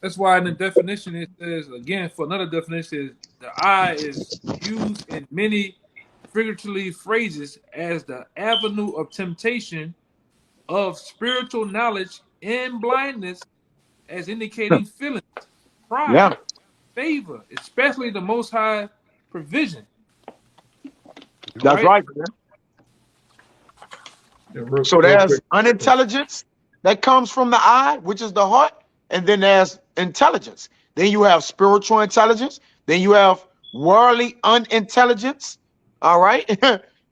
That's why in the definition it says, again, for another definition, the eye is used in many figuratively phrases as the avenue of temptation of spiritual knowledge and blindness, as indicating feelings, pride, favor, especially the Most High provision. That's right, man. Yeah, so there's unintelligence that comes from the eye, which is the heart, and then there's intelligence. Then you have spiritual intelligence. Then you have worldly unintelligence. All right,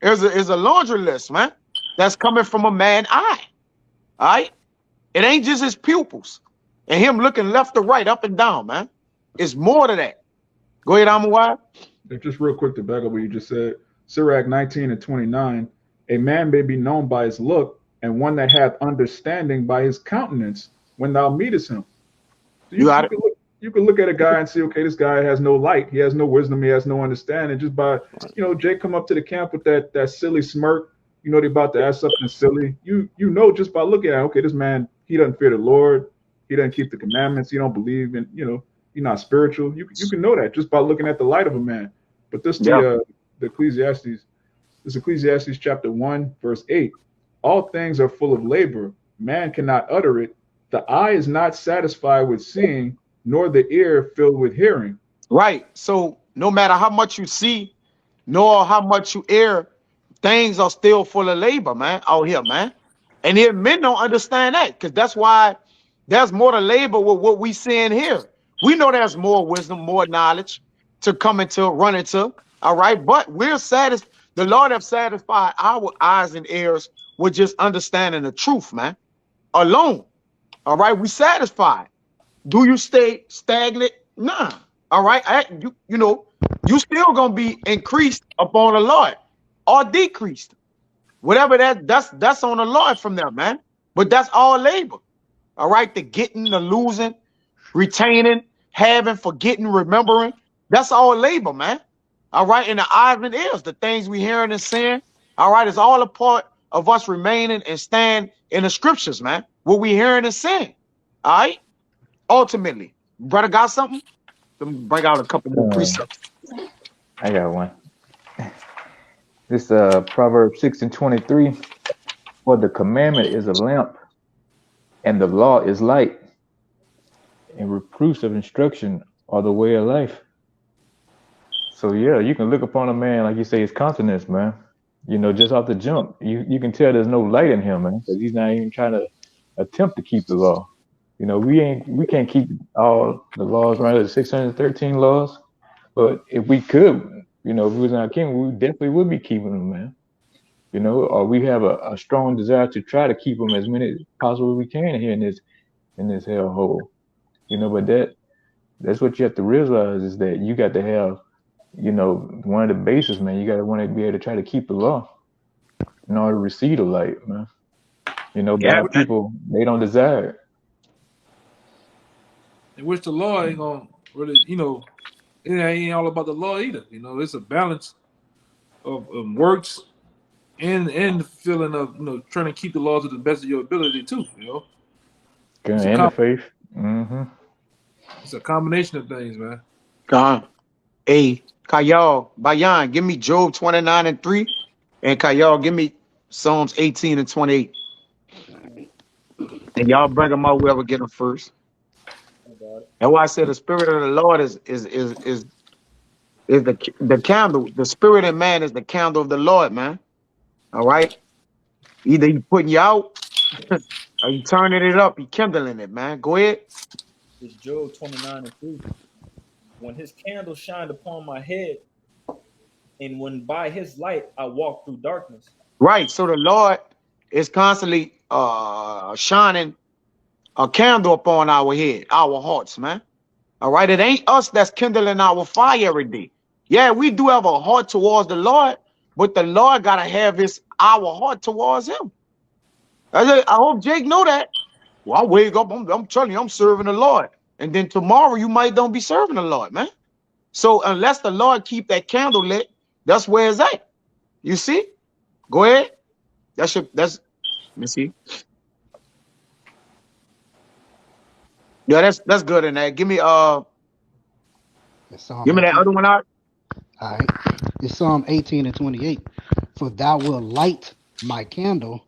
there's a laundry list, man. That's coming from a man's eye. All right, it ain't just his pupils and him looking left to right, up and down, man. It's more to that. Go ahead, Amawai. Just real quick to back up what you just said. Sirach 19:29. A man may be known by his look, and one that hath understanding by his countenance when thou meetest him. So you can look at a guy and say, okay, this guy has no light, he has no wisdom, he has no understanding. Just by, Jay come up to the camp with that silly smirk, they about to ask something silly. You know just by looking at, okay, this man, he doesn't fear the Lord, he doesn't keep the commandments, he don't believe in, he's not spiritual. You can know that just by looking at the light of a man. But the Ecclesiastes. This Ecclesiastes chapter 1, verse 8. All things are full of labor. Man cannot utter it. The eye is not satisfied with seeing, nor the ear filled with hearing. Right. So no matter how much you see, nor how much you hear, things are still full of labor, man, out here, man. And here men don't understand that, because that's why there's more to labor with what we seeing here. We know there's more wisdom, more knowledge to come into, run into. All right. But we're satisfied. The Lord have satisfied our eyes and ears with just understanding the truth, man. Alone. All right. We satisfied. Do you stay stagnant? Nah. All right. You still gonna be increased upon the Lord or decreased. Whatever that's on the Lord from there, man. But that's all labor. All right. The getting, the losing, retaining, having, forgetting, remembering. That's all labor, man. All right, and the eyes and ears, the things we hearing and seeing, all right, it's all a part of us remaining and stand in the scriptures, man. What we hearing and seeing, all right? Ultimately, brother got something? Let me bring out a couple more precepts. I got one. This Proverbs 6:23. For the commandment is a lamp, and the law is light, and reproofs of instruction are the way of life. So yeah, you can look upon a man, like you say, his countenance, man. Just off the jump, you can tell there's no light in him, man, because he's not even trying to attempt to keep the law. We can't keep all the laws, right? The 613 laws, but if we could, if we was our king, we definitely would be keeping them, man. Or we have a strong desire to try to keep them as many as possible we can here in this hellhole. But that's what you have to realize, is that you got to have, one of the bases, man. You got to want to be able to try to keep the law in order to receive the light, man. Bad people, they don't desire it. In which the law ain't gonna really, it ain't all about the law either. It's a balance of works and the feeling of trying to keep the law to the best of your ability too. And the faith. Mm-hmm. It's a combination of things, man. Hey, Kayal, Bayan, give me Job 29:3, and Kayal, give me Psalms 18:28. And y'all bring them out, whoever get them first. That's why I said the spirit of the Lord is is the candle. The spirit in man is the candle of the Lord, man. All right. Either he putting you out or he turning it up, he kindling it, man. Go ahead. It's Job 29:3. When his candle shined upon my head, and when by his light I walked through darkness. Right. So the Lord is constantly shining a candle upon our head, our hearts, man. All right. It ain't us that's kindling our fire every day. Yeah, we do have a heart towards the Lord, but the Lord gotta have our heart towards him. I hope Jake know that. Well, I wake up, I'm telling you, I'm serving the Lord. And then tomorrow you might don't be serving the Lord, man. So unless the Lord keep that candle lit, that's where it's at. You see? Go ahead. Let me see. Yeah, that's good in that. Give me It's Psalm that 18. other one out. All right. It's Psalm 18 and 28. For thou wilt light my candle,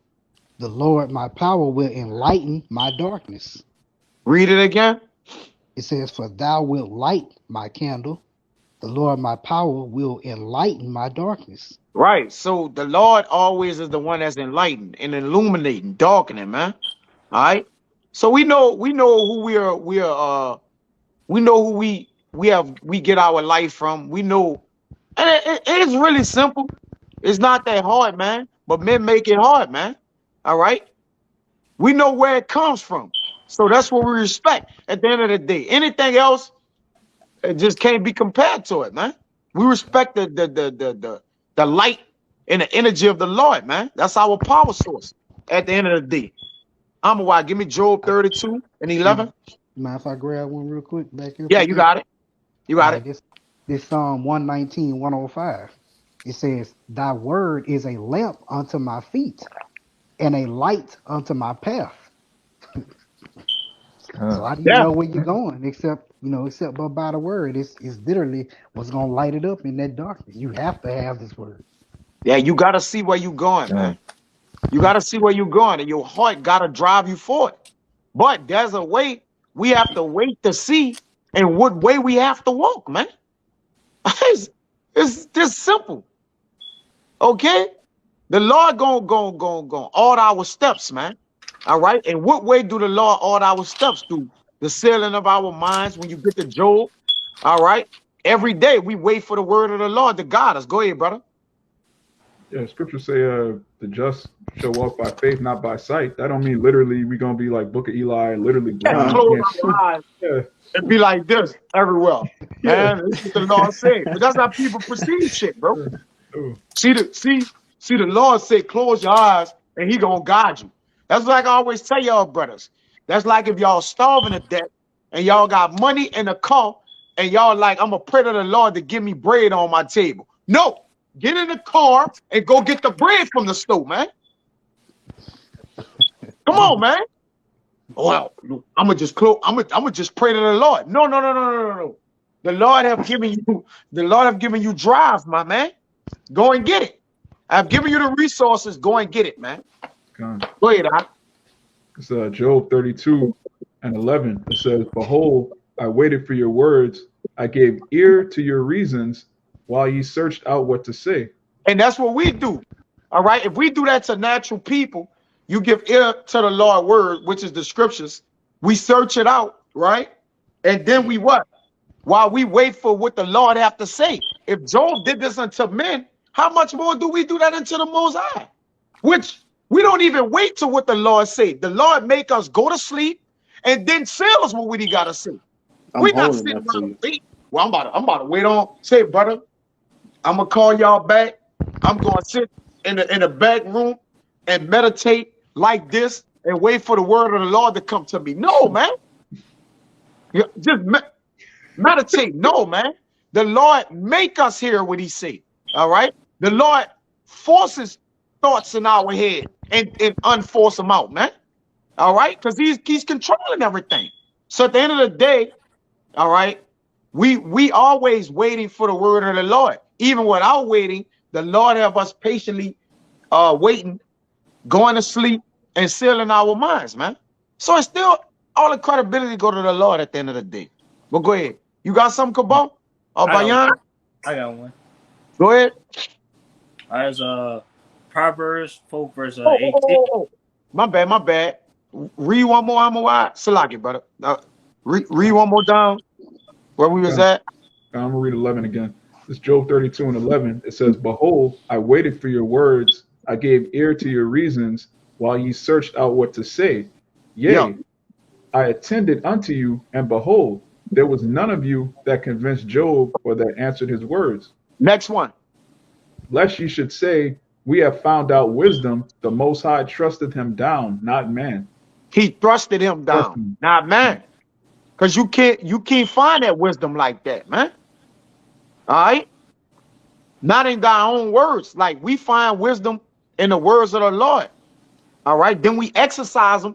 the Lord my power will enlighten my darkness. Read it again. It says, for thou wilt light my candle, the Lord my power will enlighten my darkness. Right. So the Lord always is the one that's enlightening and illuminating, darkening, man. All right. So we know who we are. We know who we get our life from. We know, and it's really simple. It's not that hard, man. But men make it hard, man. All right. We know where it comes from. So that's what we respect at the end of the day. Anything else, it just can't be compared to it, man. We respect the light and the energy of the Lord, man. That's our power source at the end of the day. I'm a why. Give me Job 32 and 11. Mind if I grab one real quick back here? Yeah, you got it. You got it. This Psalm 119, 105. It says, thy word is a lamp unto my feet and a light unto my path. So how do you know where you're going except by the word? It's literally what's gonna light it up in that darkness. You have to have this word. Yeah, you gotta see where you're going, man. You gotta see where you're going, and your heart gotta drive you forward. But there's a way we have to wait to see, and what way we have to walk, man. It's just simple. Okay? The Lord gonna order our steps, man. All right. And what way do the Lord order our steps? Through the sealing of our minds when you get to Job. All right. Every day we wait for the word of the Lord to guide us. Go ahead, brother. Yeah, scriptures say the just shall walk by faith, not by sight. That don't mean literally we're gonna be like Book of Eli, literally blind. Close our eyes and be like this everywhere. Man, this is what the Lord said. But that's how people perceive shit, bro. See the Lord say, close your eyes and he gonna guide you. That's like I always tell y'all, brothers. That's like if y'all starving to death and y'all got money in a car and y'all like, I'm gonna pray to the Lord to give me bread on my table. No, get in the car and go get the bread from the store, man. Come on, man. Well, I'm gonna just pray to the Lord. No. The Lord have given you drive, my man. Go and get it. I've given you the resources. Go and get it, man. Go ahead, It's Job 32 and 11. It says, behold, I waited for your words. I gave ear to your reasons while ye searched out what to say. And that's what we do. All right. If we do that to natural people, you give ear to the Lord's word, which is the scriptures. We search it out, right? And then we what? While we wait for what the Lord have to say. If Job did this unto men, how much more do we do that unto the Most High? Which we don't even wait to what the Lord say. The Lord make us go to sleep and then tell us what he got to say. We not sitting around wait. Well, I'm about to wait on. Say, brother, I'm gonna call y'all back. I'm gonna sit in the back room and meditate like this and wait for the word of the Lord to come to me. No, man. Just meditate. No, man. The Lord make us hear what he say. All right. The Lord forces thoughts in our head and unforce them out, man. All right. Because he's controlling everything. So at the end of the day, all right, we always waiting for the word of the Lord. Even without waiting, the Lord have us patiently waiting, going to sleep, and sealing our minds, man. So it's still all the credibility go to the Lord at the end of the day. But go ahead. You got something, Cabal? Or Bayan? I got one. Go ahead. As Proverbs 4 verse Oh, 18. My bad. Read one more. I'm a wide. Salaki, brother. Read one more down where we was Okay. at. I'm gonna read 11 again. It's Job 32 and 11. It says, "Behold, I waited for your words. I gave ear to your reasons, while ye searched out what to say. Yeah. Yea, I attended unto you, and behold, there was none of you that convinced Job or that answered his words. Next one. Lest ye should say, we have found out wisdom. The Most High trusted him down, not man." He thrusted him Trust down. him. Now, man, because you can't find that wisdom like that, man. All right. Not in thy own words. Like we find wisdom in the words of the Lord. All right. Then we exercise them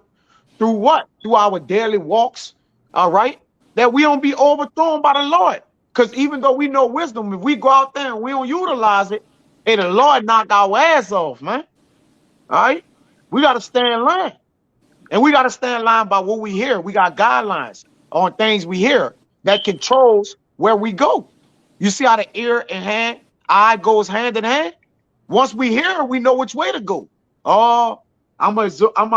through what? Through our daily walks. All right. That we don't be overthrown by the Lord. Because even though we know wisdom, if we go out there and we don't utilize it, hey, the Lord knock our ass off, man. All right. We got to stay in line. And we got to stay in line by what we hear. We got guidelines on things we hear that controls where we go. You see how the ear and eye goes hand in hand? Once we hear, we know which way to go. Oh, I'm gonna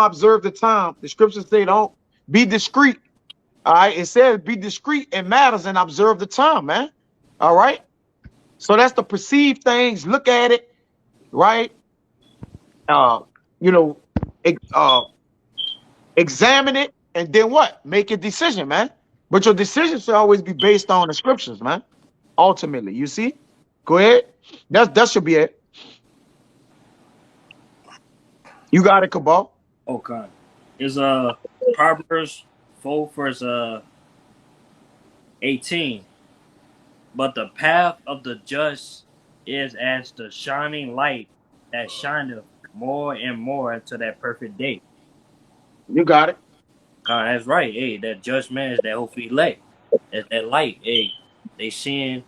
observe the time. The scriptures say don't be discreet. All right. It says be discreet in matters and observe the time, man. All right. So that's the perceived things. Look at it, right? You know, examine it, and then what? Make a decision, man. But your decision should always be based on the scriptures, man. Ultimately, you see? Go ahead. That should be it. You got it, Cabal. Okay. Is Proverbs 4 verse 18. But the path of the just is as the shining light that shineth more and more unto that perfect day. You got it. That's right. Hey, that just man is that hopefully light. That's that light. Hey, they seeing,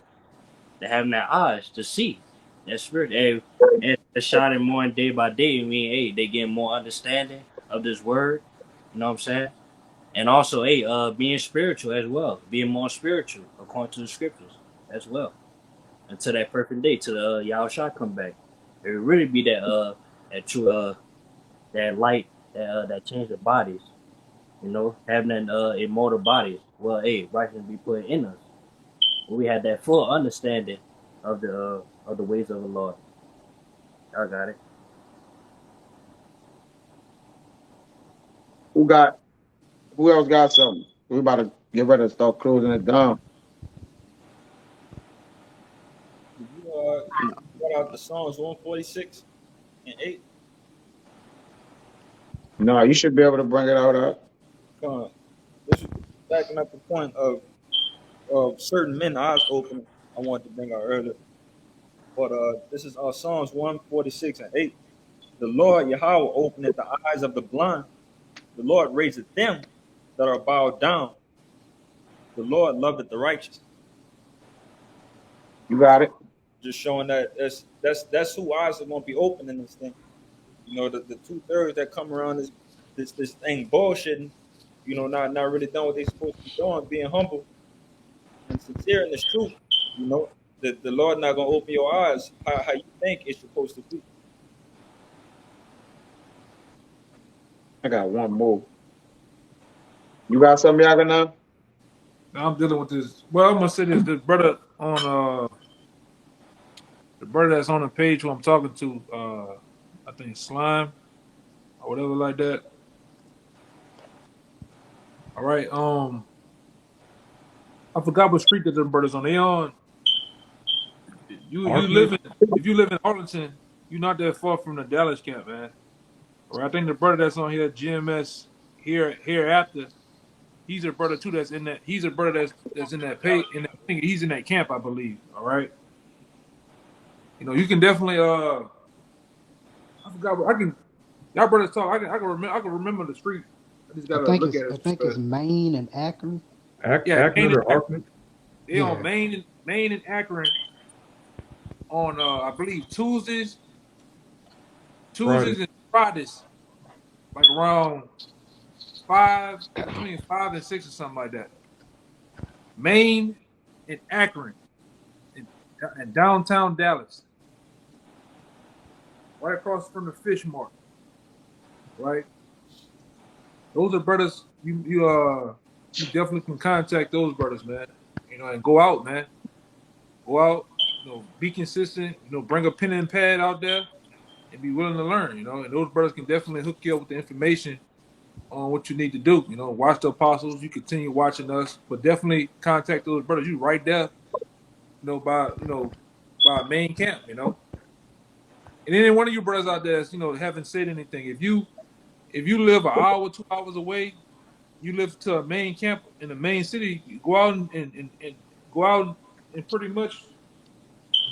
they having their eyes to see. That spirit. Hey, and it's shining more day by day. I mean, hey, they getting more understanding of this word. You know what I'm saying? And also, hey, being spiritual as well, being more spiritual according to the scriptures as well, until that perfect day, till the Yahushua come back. It will really be that true that light that change the bodies, you know, having that immortal bodies. Well, hey, righteousness be put in us. We had that full understanding of the ways of the Lord. I got it. Who else got something? We about to get ready to start closing it down. You brought out the Psalms 146 and 8. No, you should be able to bring it out. This is backing up the point of certain men eyes opening. I wanted to bring out earlier, but this is Psalms 146 and 8. The Lord Yahweh openeth the eyes of the blind. The Lord raiseth them that are bowed down. The Lord loveth the righteous. You got it. Just showing that that's who eyes are going to be open in this thing. You know, the 2/3 that come around this thing bullshitting. You know, not really doing what they're supposed to be doing, being humble and sincere in this truth. You know, the Lord not gonna open your eyes how you think it's supposed to be. I got one more. You got something, Yaga, now? I'm dealing with this. Well, I'm gonna say this. The brother on the brother that's on the page who I'm talking to, I think Slime or whatever like that. All right. I forgot what street that them brothers on. They on. You live in, if you live in Arlington, you're not that far from the Dallas camp, man. All right. I think the brother that's on here, GMS hereafter. He's a brother too. That's in that. He's a brother that's in that pay. In that, he's in that camp, I believe. All right. You know, you can definitely. I forgot. I can. Y'all brothers talk. I can remember the street. I just gotta look at it. I think it's Maine and Akron. Yeah, Akron or Akron? They on Maine and Akron on I believe Tuesdays and Fridays, like around between 5 and 6 or something like that. Maine and Akron. in downtown Dallas, right across from the Fish Market, right? Those are brothers. You definitely can contact those brothers, man. You know, and go out, man. Go out. You know, be consistent. You know, bring a pen and pad out there, and be willing to learn. You know, and those brothers can definitely hook you up with the information on what you need to do. You know, watch the apostles. You continue watching us, but definitely contact those brothers. You right there. By our main camp. You know, and any one of you brothers out there, that's, haven't said anything. If you live an hour, 2 hours away, you live to a main camp in the main city, you go out and go out and pretty much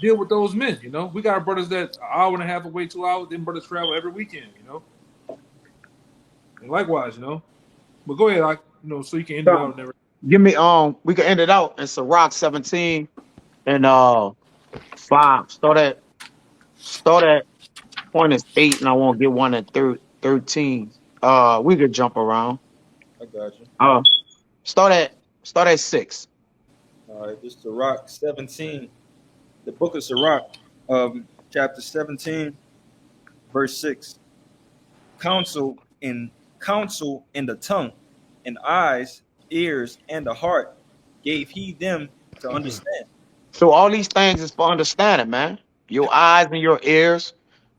deal with those men. You know, we got brothers that an hour and a half away, 2 hours. Them brothers travel every weekend. You know, and likewise, you know. But go ahead, so you can end it out and everything. Give me we can end it out in Sirach 17 and 5. Start at point is 8, and I won't get one at 13. We could jump around. I got you. Start at 6. All right, this is Sirach 17. The book of Sirach, chapter 17, verse 6. Counsel in the tongue, and eyes, ears, and the heart gave he them to understand. So all these things is for understanding, man. Your eyes and your ears.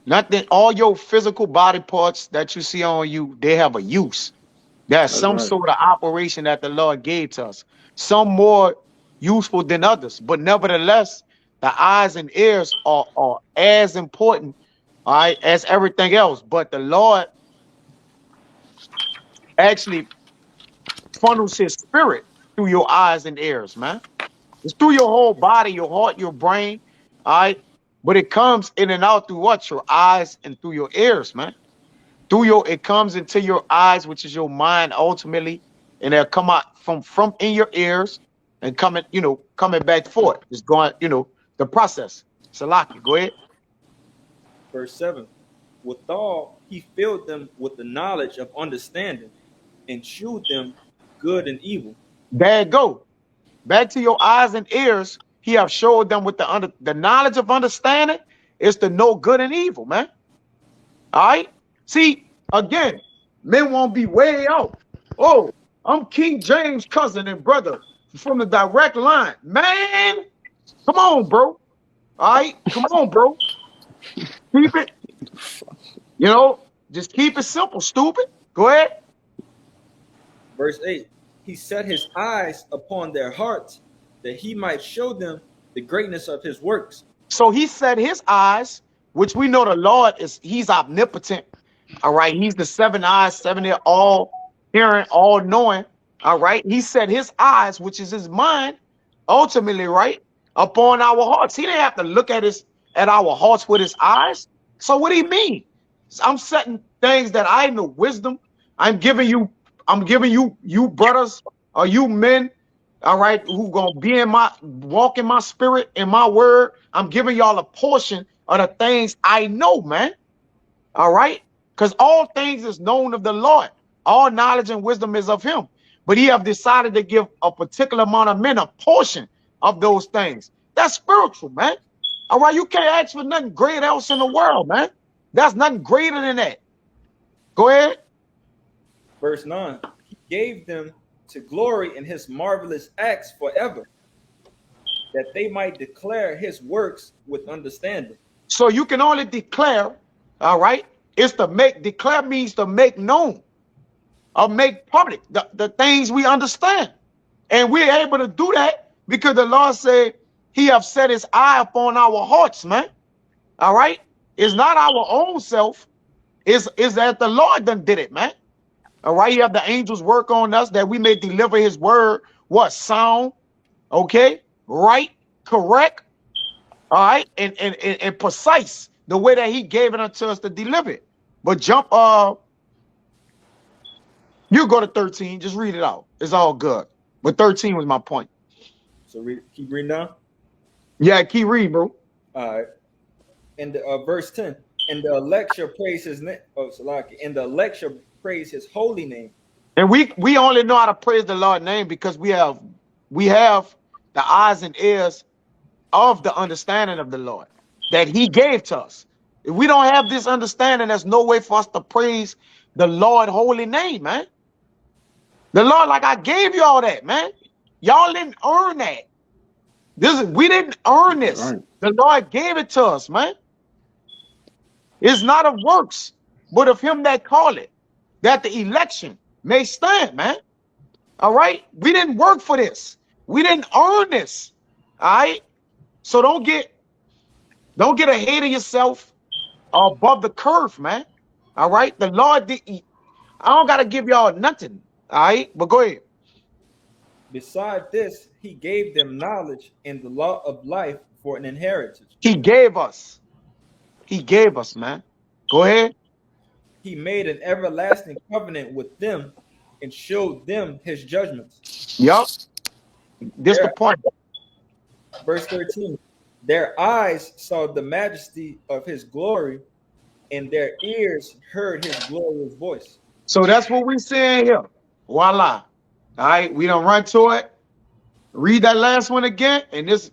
Nothing, all your physical body parts that you see on you, they have a use. There's some sort of operation that the Lord gave to us. Some more useful than others. But nevertheless, the eyes and ears are as important, all right, as everything else. But the Lord actually funnels his spirit through your eyes and ears, man. It's through your whole body, your heart, your brain, all right? But it comes in and out through what? Your eyes and through your ears, man. It comes into your eyes, which is your mind ultimately, and they'll come out from in your ears and coming back forth. It's going, the process. Salaki, go ahead. Verse 7. Withal, he filled them with the knowledge of understanding and shewed them good and evil. There you go. Back to your eyes and ears. He have showed them with the knowledge of understanding is to know good and evil, man. All right. See, again, men won't be way out. Oh, I'm King James' cousin and brother from the direct line. Man, come on, bro. All right, come on, bro. Keep it, just keep it simple, stupid. Go ahead. Verse 8. He set his eyes upon their hearts that he might show them the greatness of his works. So he set his eyes, which we know the Lord he's omnipotent. All right. He's the 7 eyes, 7 ear, all hearing, all knowing. All right. He set his eyes, which is his mind, ultimately, right, upon our hearts. He didn't have to look at our hearts with his eyes. So what do you mean? I'm setting things that I know, wisdom. I'm giving you brothers, or you men, all right, who gonna be walk in my spirit, in my word. I'm giving y'all a portion of the things I know, man. All right, because all things is known of the Lord. All knowledge and wisdom is of him. But he have decided to give a particular amount of men a portion of those things. That's spiritual, man. All right, you can't ask for nothing great else in the world, man. That's nothing greater than that. Go ahead. Verse 9. He gave them to glory in his marvelous acts forever, that they might declare his works with understanding. So you can only declare, all right? Declare means to make known or make public the things we understand. And we're able to do that because the Lord said he have set his eye upon our hearts, man. All right? It's not our own self. It's that the Lord done did it, man. All right? You have the angels work on us that we may deliver his word. What? Sound, okay? Right, correct, all right? And precise, the way that he gave it unto us to deliver it. But you go to 13, just read it out. It's all good. But 13 was my point. So keep reading down? Yeah, keep reading, bro. All right. And verse 10. And the elect shall praise his name. Oh, Salaki. And the elect shall praise his holy name. And we only know how to praise the Lord's name because we have the eyes and ears of the understanding of the Lord that he gave to us. If we don't have this understanding, there's no way for us to praise the Lord holy name, man. The Lord, like I gave you all that, man. Y'all didn't earn that. We didn't earn this. Right. The Lord gave it to us, man. It's not of works, but of him that call it, that the election may stand, man. All right? We didn't work for this. We didn't earn this. All right? So don't get ahead of yourself or above the curve, man. All right? The Lord did. I don't gotta give y'all nothing. All right, but go ahead. Beside this, he gave them knowledge and the law of life for an inheritance. He gave us. He gave us, man. Go ahead. He made an everlasting covenant with them and showed them his judgments. Yup. This the point. Verse 13. Their eyes saw the majesty of his glory, and their ears heard his glorious voice. So that's what we're saying here. Voila. All right, we don't run to it. Read that last one again, and this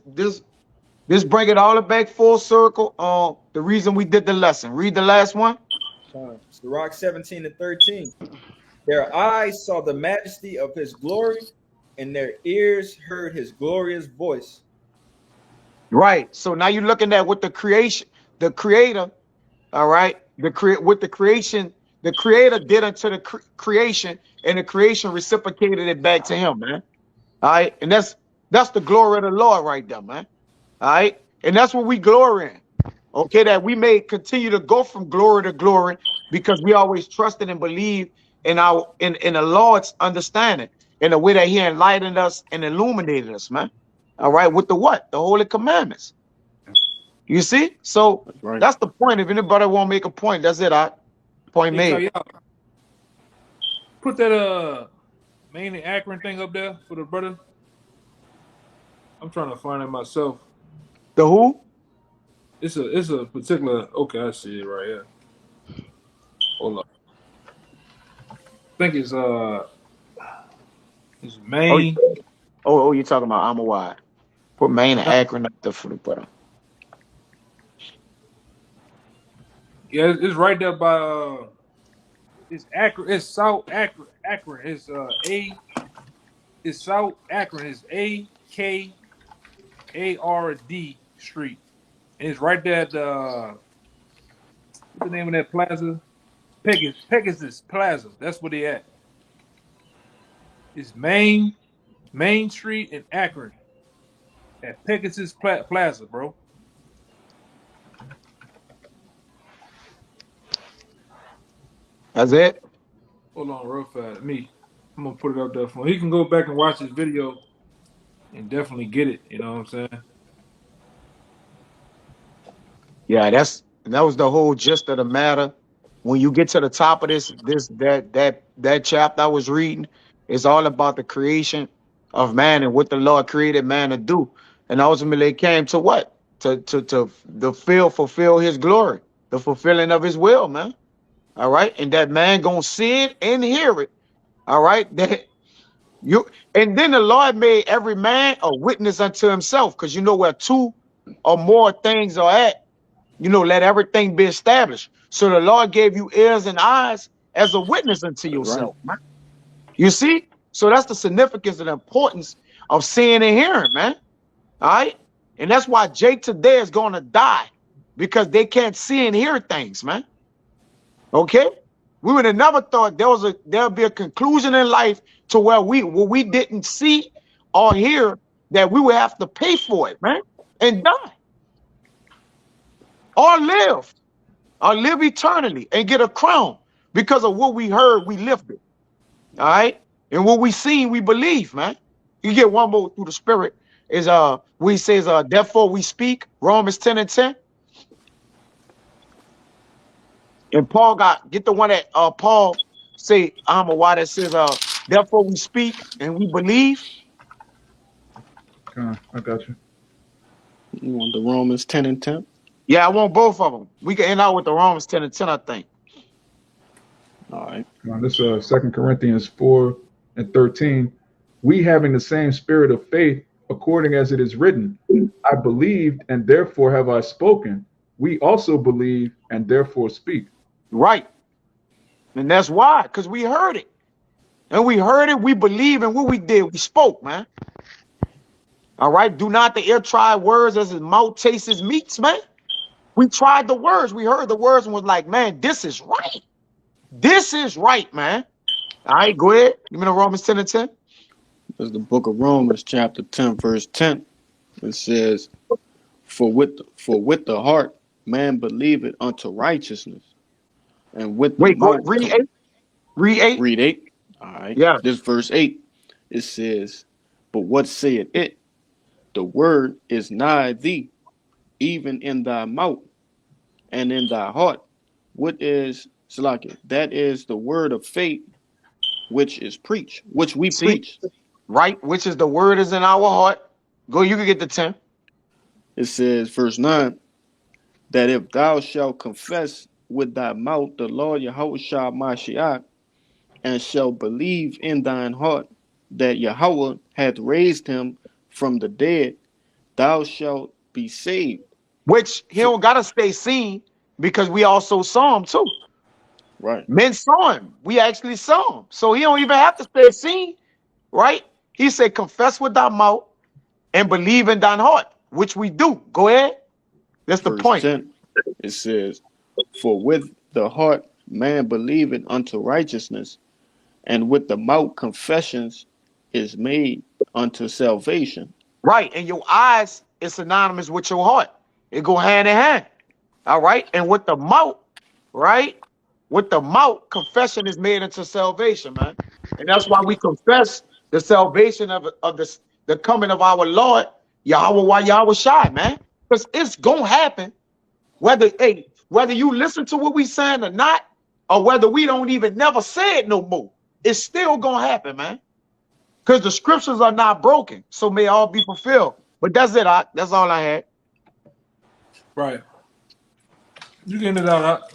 bring it all back full circle on the reason we did the lesson. Read the last one. Sirach 17 and 13. Their eyes saw the majesty of his glory, and their ears heard his glorious voice. Right. So now you're looking at what the creator, all right, what the creation, the creator did unto the creation, and the creation reciprocated it back to him, man. All right, and that's the glory of the Lord right there, man. All right, and that's what we glory in. Okay, that we may continue to go from glory to glory because we always trusted and believe in the Lord's understanding in the way that he enlightened us and illuminated us, man. All right, with the what? The holy commandments. You see? So That's right. that's the point. If anybody want to make a point, that's it. Point made. Put that Maine and Akron thing up there for the brother. I'm trying to find it myself. The who? It's a particular. Okay, I see it right here. Hold up. I think it's Maine. Oh, you're talking about Amawad. Put Maine and Akron up there for the brother. Yeah, it's right there by it's Akron. It's South Akron. It's It's South Akron. It's AKARD Street. And it's right there at what's the name of that plaza? Pegasus Plaza. That's where they at. It's Main Street in Akron at Pegasus Plaza, bro. That's it. Hold on, real fast. I'm gonna put it up there for him. He can go back and watch this video and definitely get it. You know what I'm saying? Yeah, that was the whole gist of the matter. When you get to the top of that chapter I was reading, it's all about the creation of man and what the Lord created man to do. And ultimately it came to what? To fulfill his glory, the fulfilling of his will, man. All right. And that man gonna see it and hear it. All right. And then the Lord made every man a witness unto himself, because you know where two or more things are at, let everything be established. So the Lord gave you ears and eyes as a witness unto yourself. Man. You see? So that's the significance and the importance of seeing and hearing, man. All right. And that's why Jake today is going to die, because they can't see and hear things, man. Okay. We would have never thought there'll be a conclusion in life to where we didn't see or hear, that we would have to pay for it, man, and die. Or live eternally and get a crown because of what we heard, we lived it. All right. And what we seen, we believe, man. You get one more through the spirit is we says therefore we speak, Romans 10 and 10. And Paul get the one that Paul say, why that says therefore we speak and we believe. I got you. You want the Romans 10 and 10? Yeah, I want both of them. We can end out with the Romans 10 and 10, I think. All right. This 2 Corinthians 4 and 13. We having the same spirit of faith according as it is written, I believed and therefore have I spoken. We also believe and therefore speak. Right. And that's why, because we heard it. And we heard it, we believe, and what we did, we spoke, man. All right. Do not the ear try words as his mouth tastes his meats, man. We tried the words. We heard the words and was like, man, this is right. This is right, man. All right, go ahead. Give me the Romans 10 and 10. There's the book of Romans, chapter 10, verse 10. It says, For with the heart man believeth unto righteousness, and with the Wait, go mouth. read 8. Read 8. Read 8. All right. Yeah. This verse 8. It says, But what saith it? The word is nigh thee, even in thy mouth and in thy heart. What is Salaki? That is the word of faith, which is preached, which we preach. Right, which is the word is in our heart. Go, you can get the 10. It says, verse 9, that if thou shalt confess with thy mouth the Lord Yahushua Mashiach, and shalt believe in thine heart that Yahweh hath raised him from the dead, thou shalt be saved. Which he don't gotta stay seen, because we also saw him too. Right. Men saw him. We actually saw him. So he don't even have to stay seen, right? He said, confess with thy mouth and believe in thine heart, which we do. Go ahead. That's the Verse point. 10, it says, For with the heart man believeth unto righteousness, and with the mouth confessions is made unto salvation. Right. And your eyes is synonymous with your heart. It go hand in hand. All right. And with the mouth, right? With the mouth, confession is made into salvation, man. And that's why we confess the salvation of the coming of our Lord, Yahweh Shai, man. Because it's gonna happen. Whether you listen to what we saying or not, or whether we don't even never say it no more, it's still gonna happen, man. Because the scriptures are not broken, so may all be fulfilled. But that's it, that's all I had. Right. You getting it out.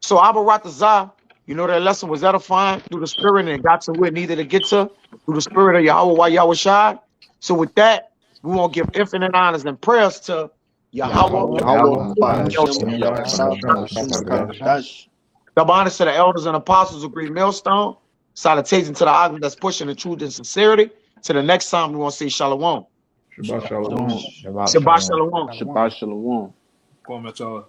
So Abaratazah, you know, that lesson was edifying through the spirit, and it got to where it needed to get to through the spirit of Yahweh Shai. So with that, we want to give infinite honors and prayers to Yahweh. The honors to the elders and apostles of Green Millstone. Salutation to the argument that's pushing the truth and sincerity. To the next time, we want to say Shalom. Shabbat shalom. Shabbat Shalom. Shabbat shalom. Going at y'all.